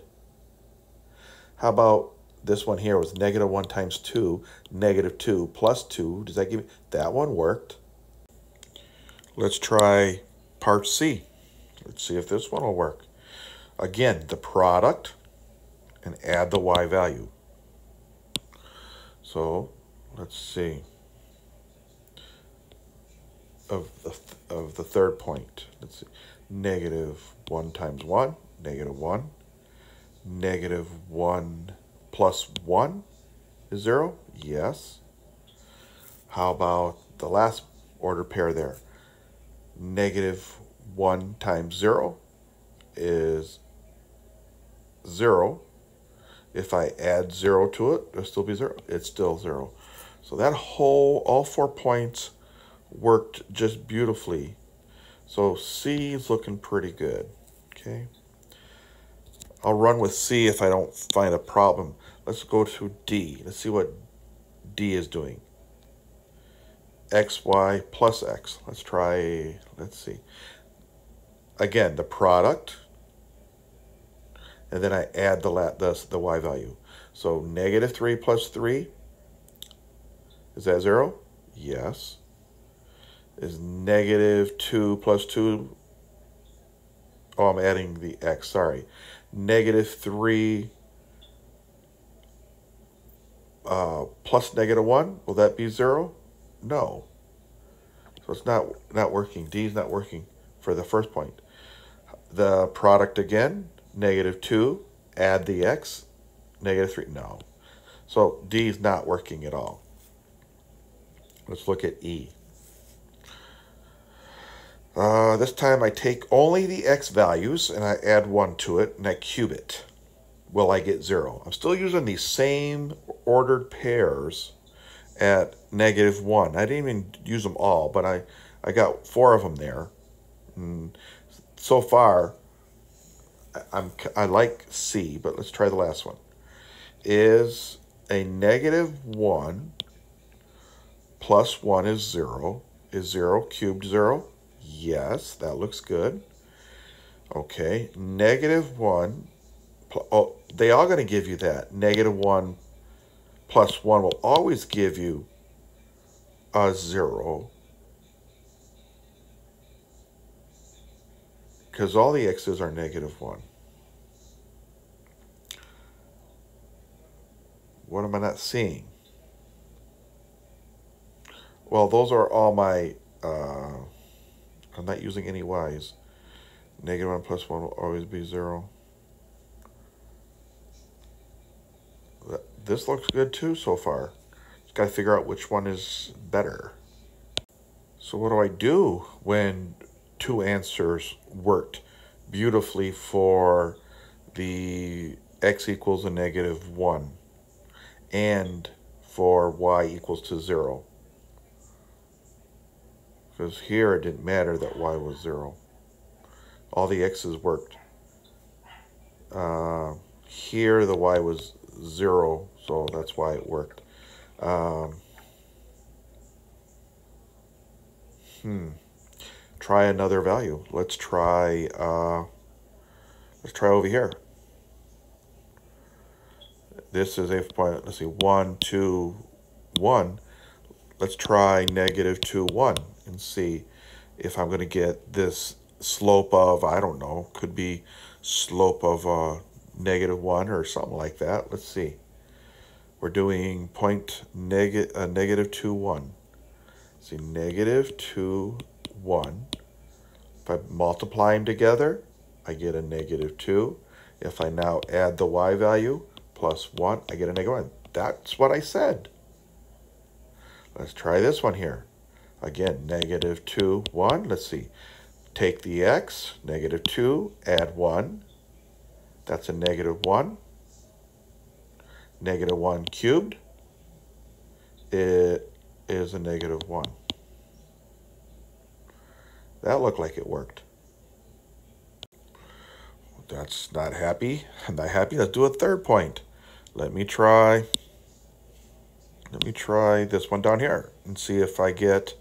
How about this one here was negative 1 times 2, negative 2 plus 2. Does that give me? That one worked. Let's try part C. Let's see if this one will work. Again, the product and add the y value. So let's see. Of the third point, let's see. Negative 1 times 1, negative 1. Negative 1 plus 1 is 0? Yes. How about the last order pair there? Negative 1 times 0 is 0. If I add 0 to it, it'll still be 0. It's still 0. So that all 4 points worked just beautifully. So C is looking pretty good. Okay. I'll run with C if I don't find a problem. Let's go to D. Let's see what D is doing. XY plus X. Let's see. Again, the product. And then I add the Y value. So negative 3 plus 3. Is that 0? Yes. Is negative 2 plus 2. Oh, I'm adding the X, sorry. Negative 3 plus -1, will that be 0? No. So it's not working. D is not working for the first point. The product again, -2, add the x, -3, no. So D is not working at all. Let's look at E. This time I take only the x values and I add 1 to it and I cube it. Will I get 0? I'm still using the same ordered pairs at -1. I didn't even use them all, but I got 4 of them there. And so far, I like C, but let's try the last one. Is a -1 plus 1 is 0. Is 0 cubed 0? Yes, that looks good. Okay, -1. Oh, they are going to give you that. -1 plus 1 will always give you a 0. Because all the x's are -1. What am I not seeing? Well, those are all my, I'm not using any y's. -1 plus 1 will always be 0. This looks good too so far. Just got to figure out which one is better. So what do I do when two answers worked beautifully for the x equals a -1 and for y equals to 0? Because here it didn't matter that y was 0. All the x's worked. Here the y was 0, so that's why it worked. Try another value. Let's try over here. This is a point, let's see, 1, 2, 1. Let's try -2, 1 and see if I'm going to get this slope of, I don't know, could be slope of -1 or something like that. Let's see. We're doing -2, 1. See, -2, 1. If I multiply them together, I get a -2. If I now add the y value, plus 1, I get a -1. That's what I said. Let's try this one here. Again, -2, 1. Let's see. Take the x, -2, add 1. That's a -1. -1 cubed, it is a -1. That looked like it worked. That's not happy. I'm not happy. Let's do a third point. Let me try this one down here and see if I get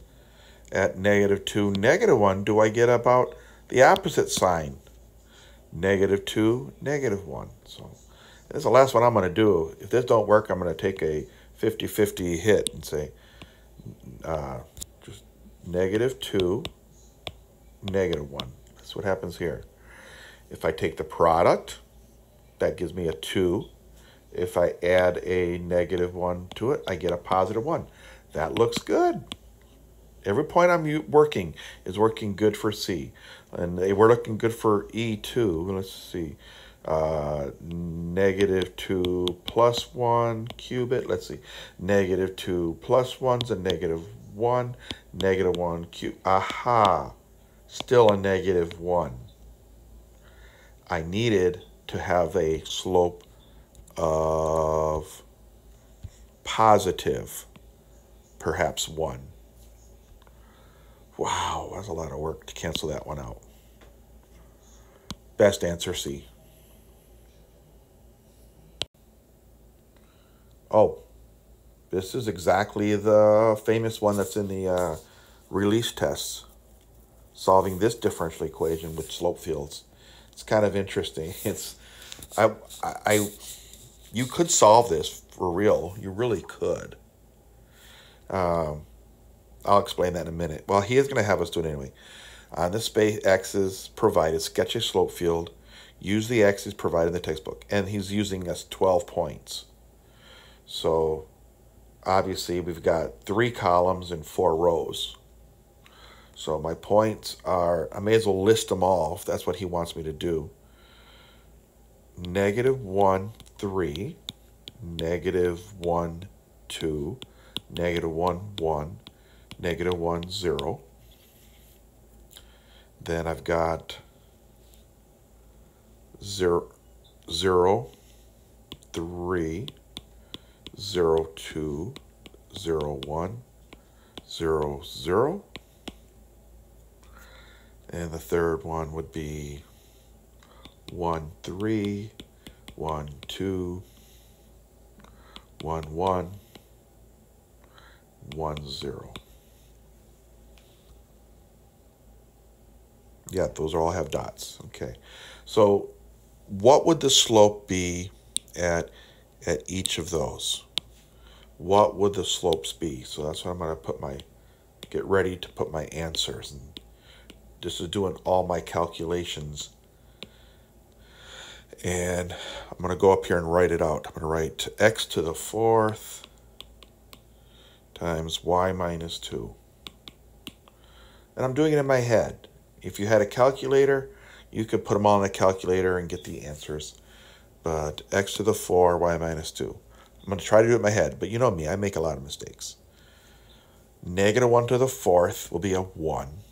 at -2, -1, do I get about the opposite sign? -2, -1. So this is the last one I'm going to do. If this don't work, I'm going to take a 50-50 hit and say just -2, -1. That's what happens here. If I take the product, that gives me a 2. If I add a -1 to it, I get a +1. That looks good. Every point I'm working is working good for C. And they were looking good for E too. Let's see. -2 plus 1, cube it. Let's see. -2 plus 1's a -1. -1 cube. Aha. Still a -1. I needed to have a slope of positive, perhaps 1. Wow, that's a lot of work to cancel that one out. Best answer, C. Oh, this is exactly the famous one that's in the release tests, solving this differential equation with Slopefields. It's kind of interesting. You could solve this for real. You really could. I'll explain that in a minute. Well, he is going to have us do it anyway. On the space axis provided, sketch a slope field. Use the axis provided in the textbook. And he's using us 12 points. So obviously we've got 3 columns and 4 rows. So my points are, I may as well list them all if that's what he wants me to do. -1, 3, -1, 2, -1, 1, -1, 0. Then I've got 0, 0, 3, 0, 2, 0, 1, 0, 0. And the third one would be 1, 3, 1, 2, 1, 1, 1, 0. Yeah, those all have dots. Okay. So what would the slope be at each of those? What would the slopes be? So that's what I'm going to get ready to put my answers. And this is doing all my calculations. And I'm going to go up here and write it out. I'm going to write x to the 4th times y minus 2. And I'm doing it in my head. If you had a calculator, you could put them all in a calculator and get the answers. But x to the 4, y minus 2. I'm going to try to do it in my head, but you know me, I make a lot of mistakes. -1 to the 4th will be a 1.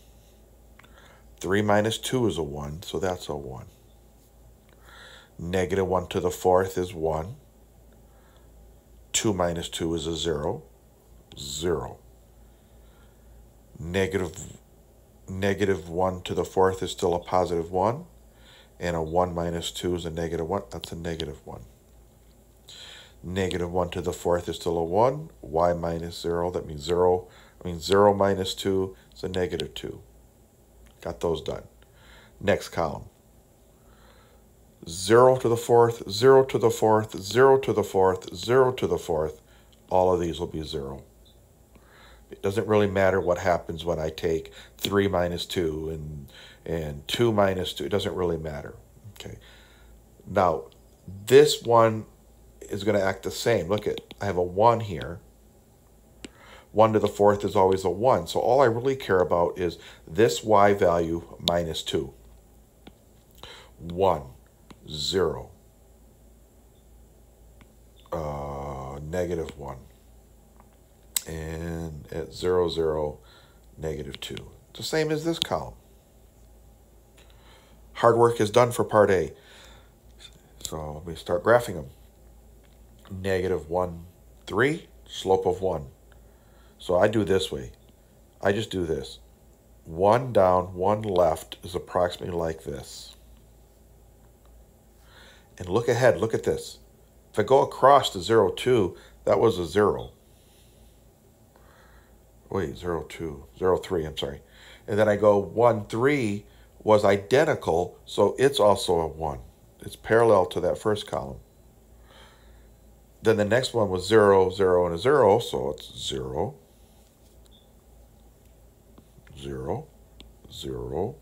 3 minus 2 is a 1, so that's a 1. -1 to the 4th is 1. 2 minus 2 is a 0. 0. -1 to the 4th is still a positive 1. And a 1 minus 2 is a -1. That's a -1. -1 to the 4th is still a 1. Y minus 0, that means 0. I mean 0 minus 2 is a -2. Got those done. Next column. 0 to the 4th, 0 to the 4th, 0 to the 4th, 0 to the 4th. All of these will be 0. It doesn't really matter what happens when I take 3 minus 2 and 2 minus 2. It doesn't really matter. Okay. Now, this one is going to act the same. Look at, I have a 1 here. 1 to the 4th is always a 1. So all I really care about is this y value minus 2. 1, 0, -1. And at 0, 0, -2. It's the same as this column. Hard work is done for part A. So let me start graphing them. -1, 3, slope of 1. So I do this way. I just do this. 1 down, 1 left is approximately like this. And look ahead, look at this. If I go across to 0, 2, that was a 0. Wait, 0, 2, 0, 3, I'm sorry. And then I go 1, 3 was identical, so it's also a 1. It's parallel to that first column. Then the next one was 0, 0, and a 0, so it's 0, 0, 0,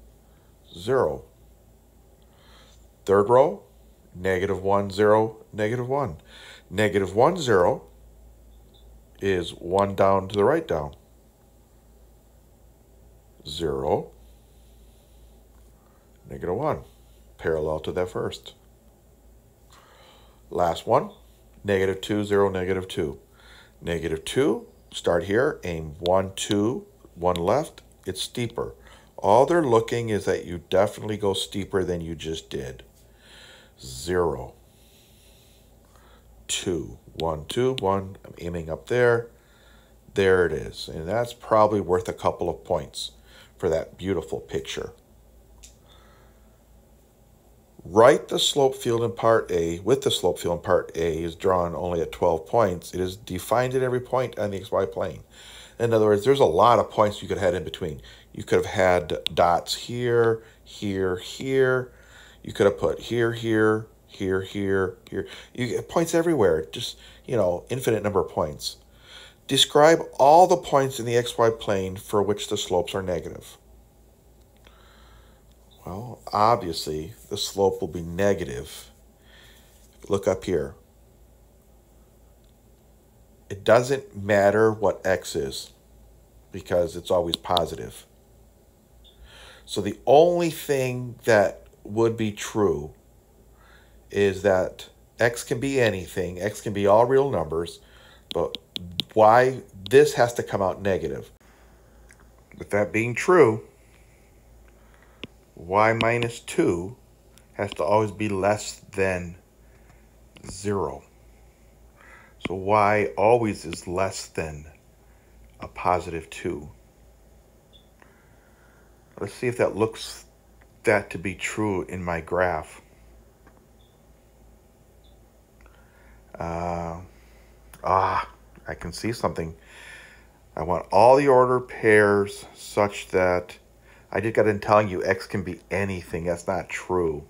0. Third row, -1, 0, -1. -1, 0 is 1 down to the right down. 0, -1, parallel to that first. Last one, -2, 0, -2. -2, start here, aim 1, 2, 1 left, it's steeper. All they're looking is that you definitely go steeper than you just did. 0, 2, 1, 2, 1, I'm aiming up there. There it is, and that's probably worth a couple of points for that beautiful picture. Write the slope field in part A. With the slope field in part A is drawn only at 12 points. It is defined at every point on the XY plane. In other words, there's a lot of points you could have had in between. You could have had dots here, here, here. You could have put here, here, here, here, here. You get points everywhere. Just, infinite number of points. Describe all the points in the XY plane for which the slopes are negative. Well, obviously, the slope will be negative. Look up here. it doesn't matter what x is because it's always positive. So the only thing that would be true is that x can be anything, x can be all real numbers, but why this has to come out negative. With that being true, y minus 2 has to always be less than 0. So y always is less than a positive 2. Let's see if that looks that to be true in my graph. I can see something. I want all the ordered pairs such that I just got in telling you x can be anything. That's not true.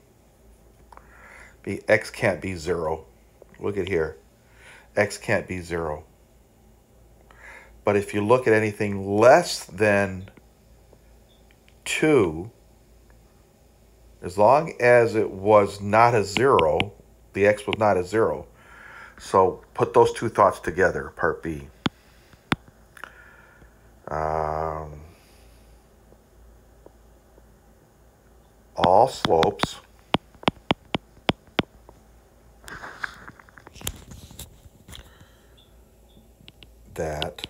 X can't be 0. Look at here. X can't be 0. But if you look at anything less than 2, as long as it was not a 0, the x was not a 0. So put those two thoughts together, part B. All slopes that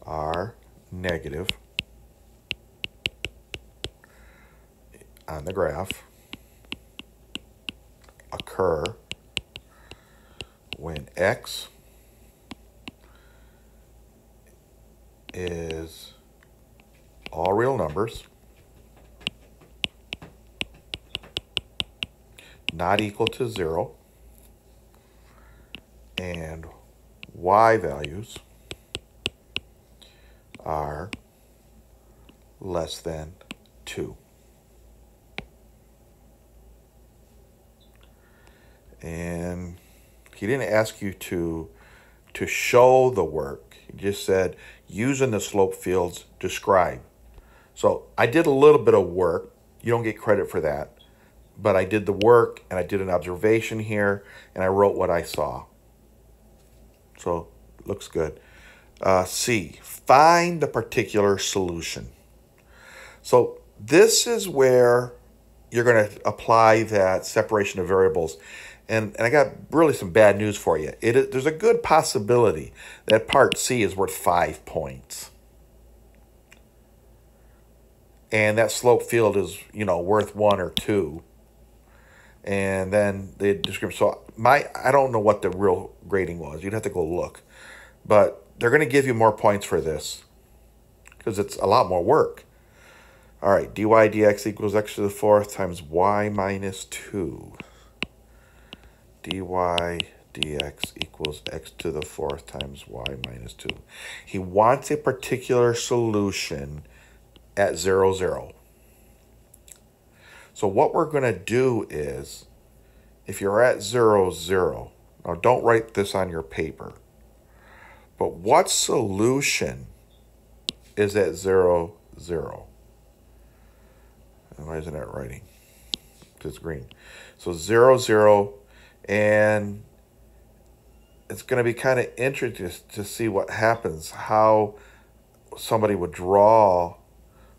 are negative on the graph occur when x is all real numbers not equal to 0 and y values are less than 2. And he didn't ask you to show the work. He just said, using the Slopefields, describe. So I did a little bit of work. You don't get credit for that. But I did the work, and I did an observation here, and I wrote what I saw. So it looks good. C, find the particular solution. So this is where you're going to apply that separation of variables. And I got really some bad news for you. There's a good possibility that part C is worth 5 points. And that slope field is, worth 1 or 2. And then the description. So I don't know what the real grading was. You'd have to go look. But they're going to give you more points for this because it's a lot more work. All right, dy dx equals x to the 4th times y minus 2. dy dx equals x to the 4th times y minus 2. He wants a particular solution at 0, 0. So what we're going to do is, if you're at 0, 0, now don't write this on your paper, but what solution is at 0, 0? Why isn't that writing? It's green. So 0, 0, and it's going to be kind of interesting to see what happens, how somebody would draw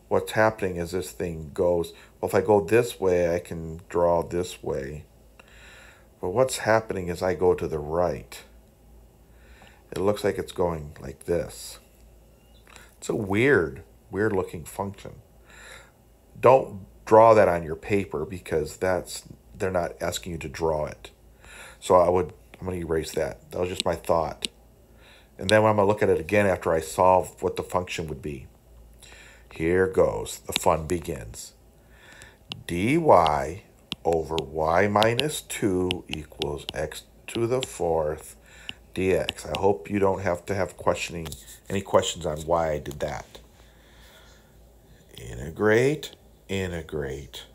what's happening as this thing goes. Well, if I go this way, I can draw this way. But what's happening as I go to the right? It looks like it's going like this. It's a weird looking function. Don't draw that on your paper because they're not asking you to draw it. So I'm going to erase that. That was just my thought. And then I'm going to look at it again after I solve what the function would be. Here goes. The fun begins. dy over y minus 2 equals x to the 4th dx. I hope you don't have to have any questions on why I did that. Integrate, integrate.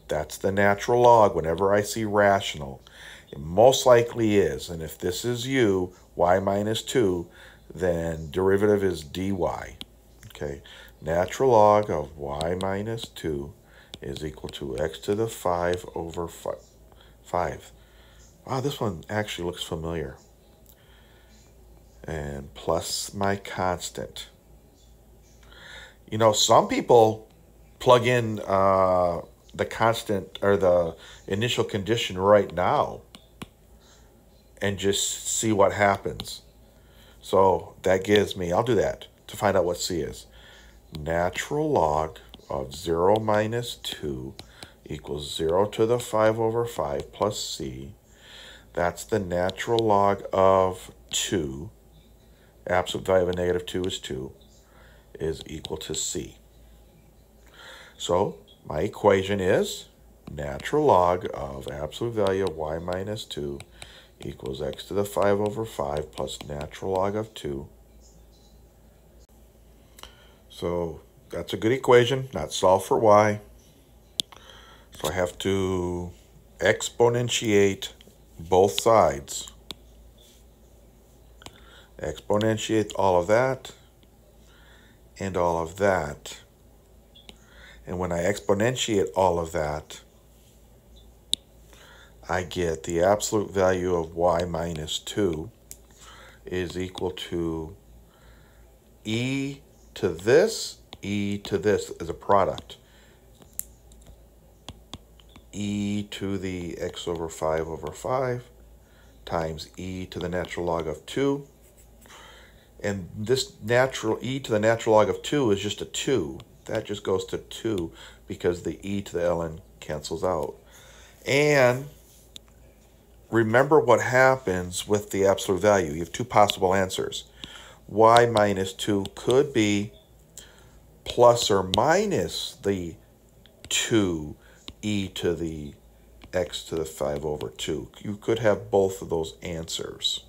That's the natural log whenever I see rational. It most likely is. And if this is y minus 2, then derivative is dy. Okay. Natural log of y minus 2 is equal to x to the 5 over 5. Wow, this one actually looks familiar. and plus my constant. You know, some people plug in the constant or the initial condition right now and just see what happens. So that gives me, I'll do that to find out what C is. Natural log of 0 minus 2 equals 0 to the 5 over 5 plus C. That's the natural log of 2. Absolute value of a negative 2 is 2, is equal to C. So my equation is natural log of absolute value of y minus 2 equals x to the 5 over 5 plus natural log of 2. So that's a good equation, not solve for y. So I have to exponentiate both sides. Exponentiate all of that and all of that. And when I exponentiate all of that, I get the absolute value of y minus 2 is equal to e to this is a product. E to the x over 5 over 5 times e to the natural log of 2. And this natural e to the natural log of 2 is just a 2. That just goes to 2 because the e to the ln cancels out. And remember what happens with the absolute value. You have two possible answers. Y minus 2 could be plus or minus the 2 e to the x to the 5 over 2. You could have both of those answers.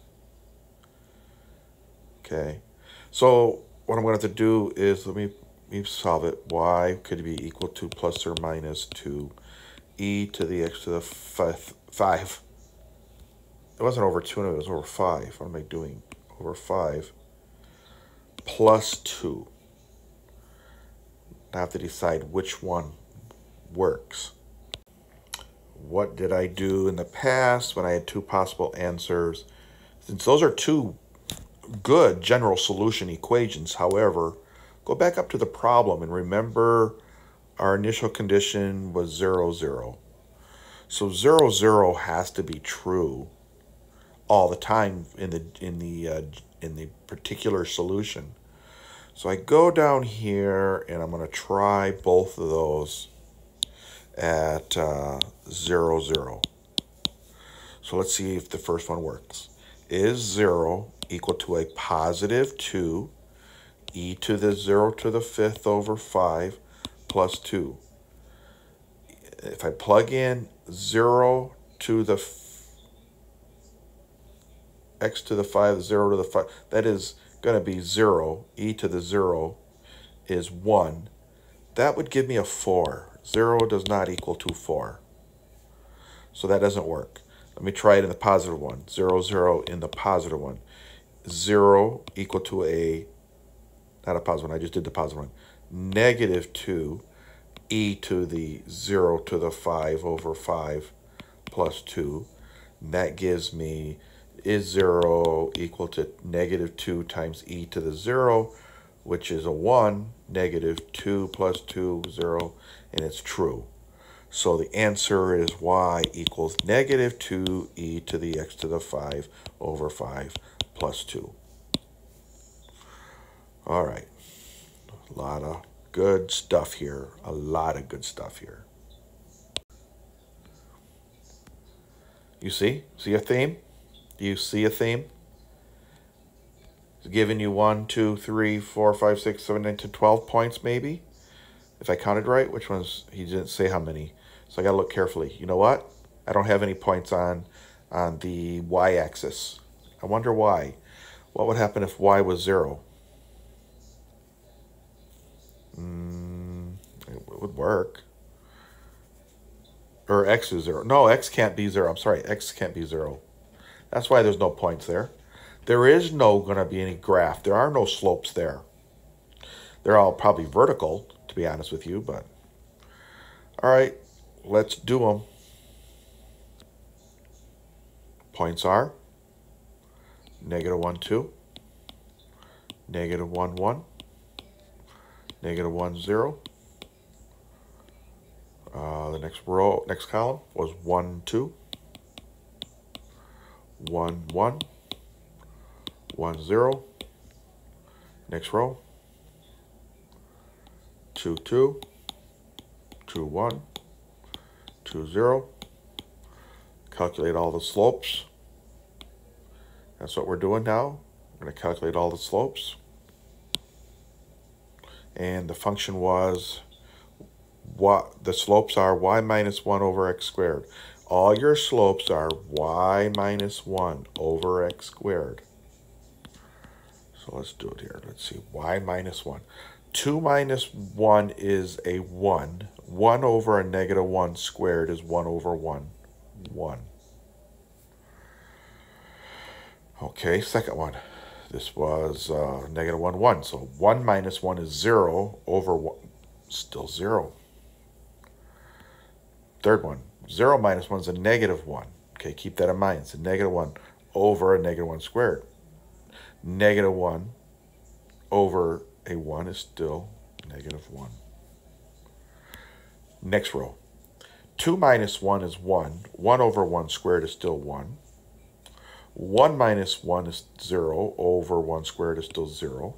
Okay, so what I'm going to have to do is, let me solve it. Y could be equal to plus or minus 2 e to the x to the 5. It wasn't over 2, no, it was over 5. What am I doing? Over 5 plus 2. I have to decide which one works. What did I do in the past when I had two possible answers? Since those are two good general solution equations, however, go back up to the problem and remember our initial condition was 0, 0. So 0, 0 has to be true all the time in the particular solution. So I go down here and I'm going to try both of those at 0, 0. So let's see if the first one works. Is 0 equal to a positive 2 e to the 0 to the 5th over 5 plus 2? If I plug in 0 to the x to the 5, 0 to the 5, that is going to be 0. E to the 0 is 1. That would give me a 4. 0 does not equal to 4. So that doesn't work. Let me try it in the positive one. 0, 0 in the positive one. 0 equal to a, not a positive one, I just did the positive one. Negative 2 e to the 0 to the 5 over 5 plus 2. And that gives me, is 0 equal to negative 2 times e to the 0, which is a 1, negative 2 plus 2, 0, and it's true. So the answer is y equals negative 2 e to the x to the 5 over 5 plus 2. All right. A lot of good stuff here. A lot of good stuff here. You see? See a theme? Do you see a theme? It's giving you 1, 2, 3, 4, 5, 6, 7, 8 to 12 points maybe. If I counted right, which ones? He didn't say how many. So I got to look carefully. You know what? I don't have any points on the y-axis. I wonder why. What would happen if y was 0? It would work. Or x is 0. No, x can't be 0. I'm sorry, x can't be 0. That's why there's no points there. There is no going to be any graph. There are no slopes there. They're all probably vertical, to be honest with you, but all right, let's do them. Points are negative 1, 2, negative 1, 1, negative 1, 0. The next column was 1, 2, 1, 1, 1, 0. Next row, 2, 2, 2, 1, 2, 0. Calculate all the slopes. That's what we're doing now. We're going to calculate all the slopes. And the function was, what the slopes are y minus 1 over x squared. All your slopes are y minus 1 over x squared. So let's do it here. Let's see, y minus 1. 2 minus 1 is a 1. 1 over a negative 1 squared is 1 over 1. 1. Okay, second one. This was negative 1, 1. So 1 minus 1 is 0 over 1. Still 0. Third one. 0 minus 1 is a negative 1. Okay, keep that in mind. It's a negative 1 over a negative 1 squared. Negative 1 over a 1 is still negative 1. Next row. 2 minus 1 is 1. 1 over 1 squared is still 1. 1 minus 1 is 0 over 1 squared is still 0.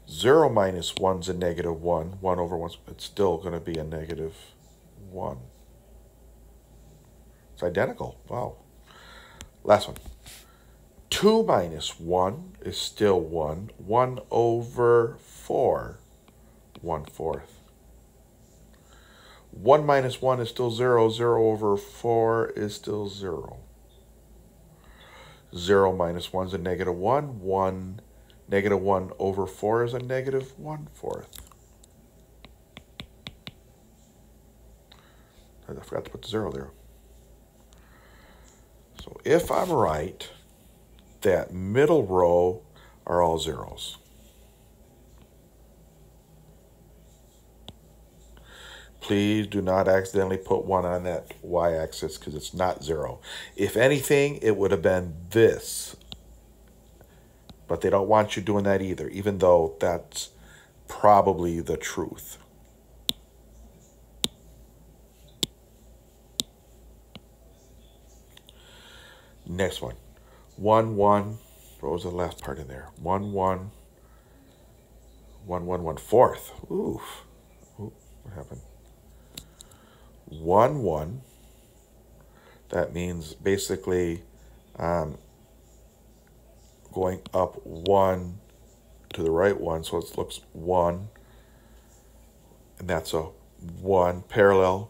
0 minus 1 is a negative 1. 1 over 1, it's still going to be a negative 1. It's identical. Wow. Last one. 2 minus 1 is still 1. 1 over 4, 1/4. 1 minus 1 is still 0. 0 over 4 is still 0. 0 minus 1 is a negative 1. Negative 1 over 4 is a negative 1/4. I forgot to put the 0 there. So if I'm right, that middle row are all zeros. Please do not accidentally put 1 on that y-axis because it's not 0. If anything, it would have been this. But they don't want you doing that either, even though that's probably the truth. Next one. 1, 1. What was the last part in there? 1, 1. 1, 1, 1/4. Oof. Ooh, what happened? 1, 1. That means basically going up 1 to the right 1, so it looks 1, and that's a 1 parallel.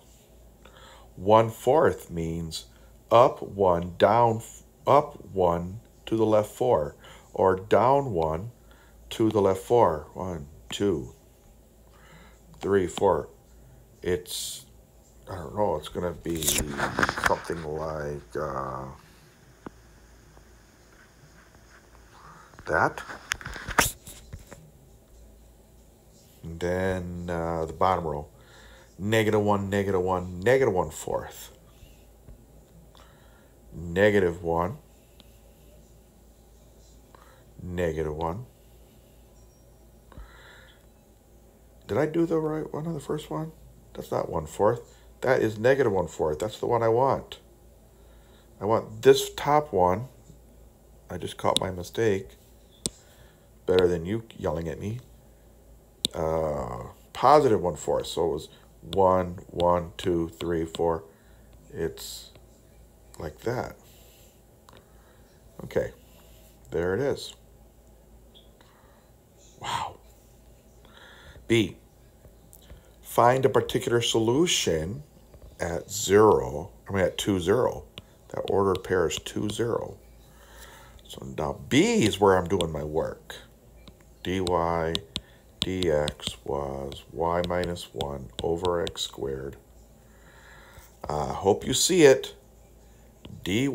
1/4 means up 1, down, up 1 to the left 4, or down 1 to the left 4. 1, 2, 3, 4. It's, I don't know, it's going to be something like that. And then the bottom row, negative 1, negative 1, negative 1/4. Negative 1, negative 1. Did I do the right one on the first one? That's not 1/4. That is negative 1/4. That's the one I want. I want this top one. I just caught my mistake. Better than you yelling at me. Positive 1/4. So it was 1, 1, 2, 3, 4. It's like that. Okay. There it is. Wow. B. Find a particular solution at 2, 0. That ordered pair is 2, 0. So now B is where I'm doing my work. dy dx was y minus 1 over x squared. Hope you see it. dy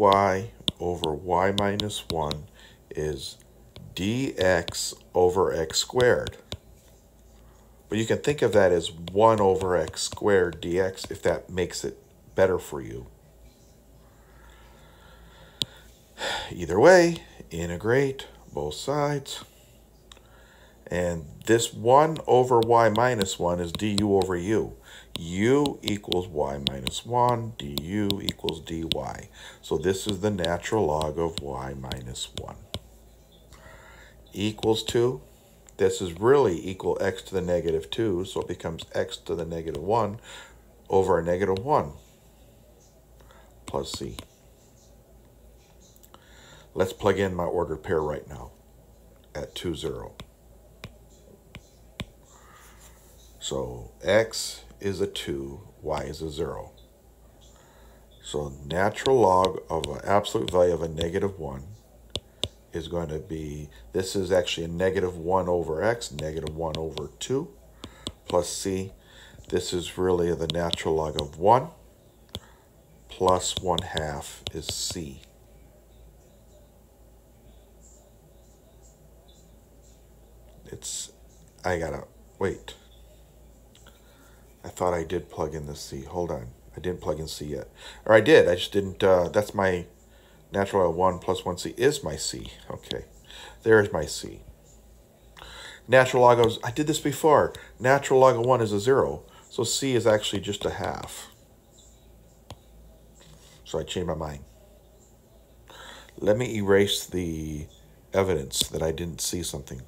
over y minus 1 is dx over x squared. But you can think of that as 1 over x squared dx if that makes it better for you. Either way, integrate both sides. And this 1 over y minus 1 is du over u. U equals y minus 1, du equals dy. So this is the natural log of y minus 1. Equals to, this is really equal x to the negative 2, so it becomes x to the negative 1 over a negative 1 plus c. Let's plug in my ordered pair right now at 2, 0. So x is a 2, y is a 0. So natural log of an absolute value of a negative 1 is going to be, this is actually a negative 1 over x, negative 1 over 2, plus c. This is really the natural log of 1, plus 1/2 is c. I gotta, wait. I thought I did plug in the c. Hold on. I didn't plug in c yet. Or I did, I just didn't, that's my natural log of 1 plus 1c is my c. Okay, there's my c. Natural log of, I did this before. Natural log of 1 is a 0. So c is actually just a half. So I changed my mind. Let me erase the evidence that I didn't see something.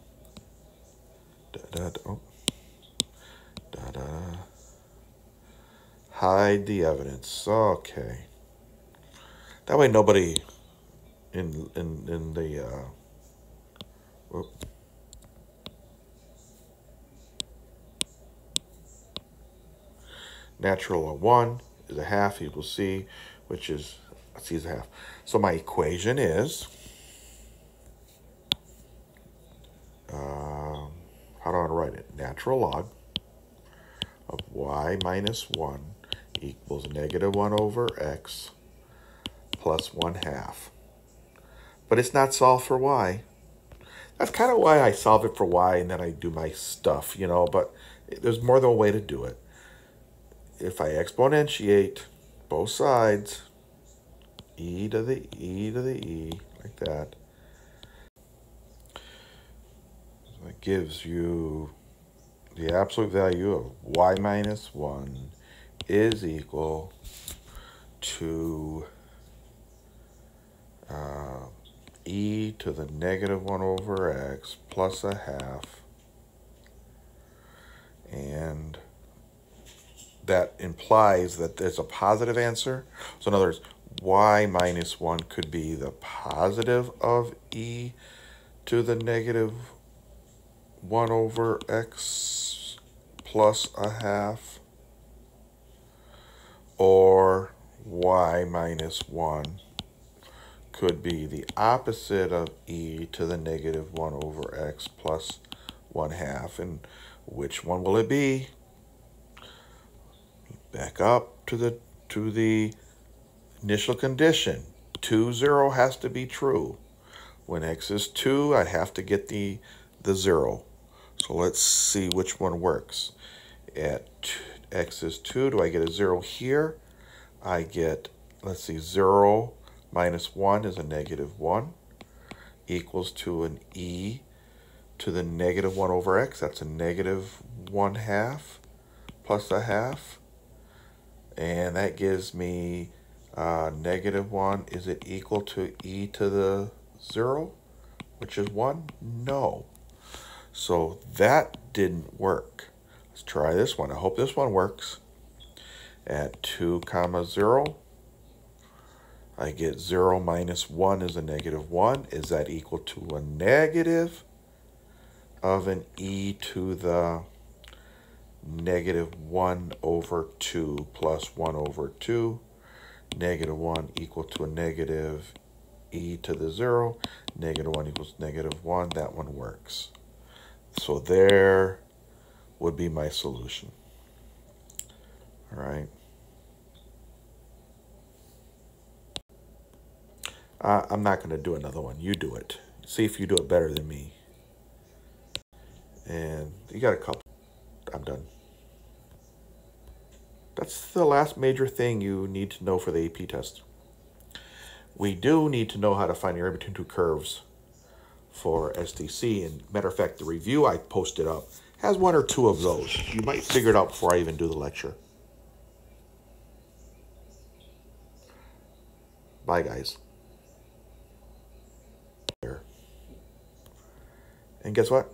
Hide the evidence. Okay. That way nobody in the natural of 1 is a half equals c, which is c is a half. So my equation is, how do I write it? Natural log of y minus 1 equals negative 1 over x plus 1/2. But it's not solved for y. That's kind of why I solve it for y and then I do my stuff, you know, but there's more than one way to do it. If I exponentiate both sides, e to the e, like that, so it gives you the absolute value of y minus 1 is equal to e to the negative 1 over x plus 1/2. And that implies that there's a positive answer. So in other words, y minus 1 could be the positive of e to the negative 1 over x plus 1/2, or y minus 1 could be the opposite of e to the negative 1 over x plus 1/2. And which one will it be? Back up to the initial condition. 2, 0 has to be true. When x is 2, I have to get the 0. So let's see which one works. At x is 2, do I get a 0 here? I get, let's see, 0 minus 1 is a negative 1, equals to an e to the negative 1 over x. That's a negative 1/2 plus 1/2. And that gives me negative 1. Is it equal to e to the 0, which is 1? No. So that didn't work. Let's try this one. I hope this one works. At 2, 0, I get 0 minus 1 is a negative 1. Is that equal to a negative of an e to the negative 1 over 2 plus 1 over 2? Negative 1 equal to a negative e to the 0. Negative 1 equals negative 1. That one works. So there would be my solution. All right. I'm not going to do another one. You do it. See if you do it better than me. And you got a couple. I'm done. That's the last major thing you need to know for the AP test. We do need to know how to find the area between two curves for STC. And matter of fact, the review I posted up has one or two of those. You might figure it out before I even do the lecture. Bye, guys. And guess what?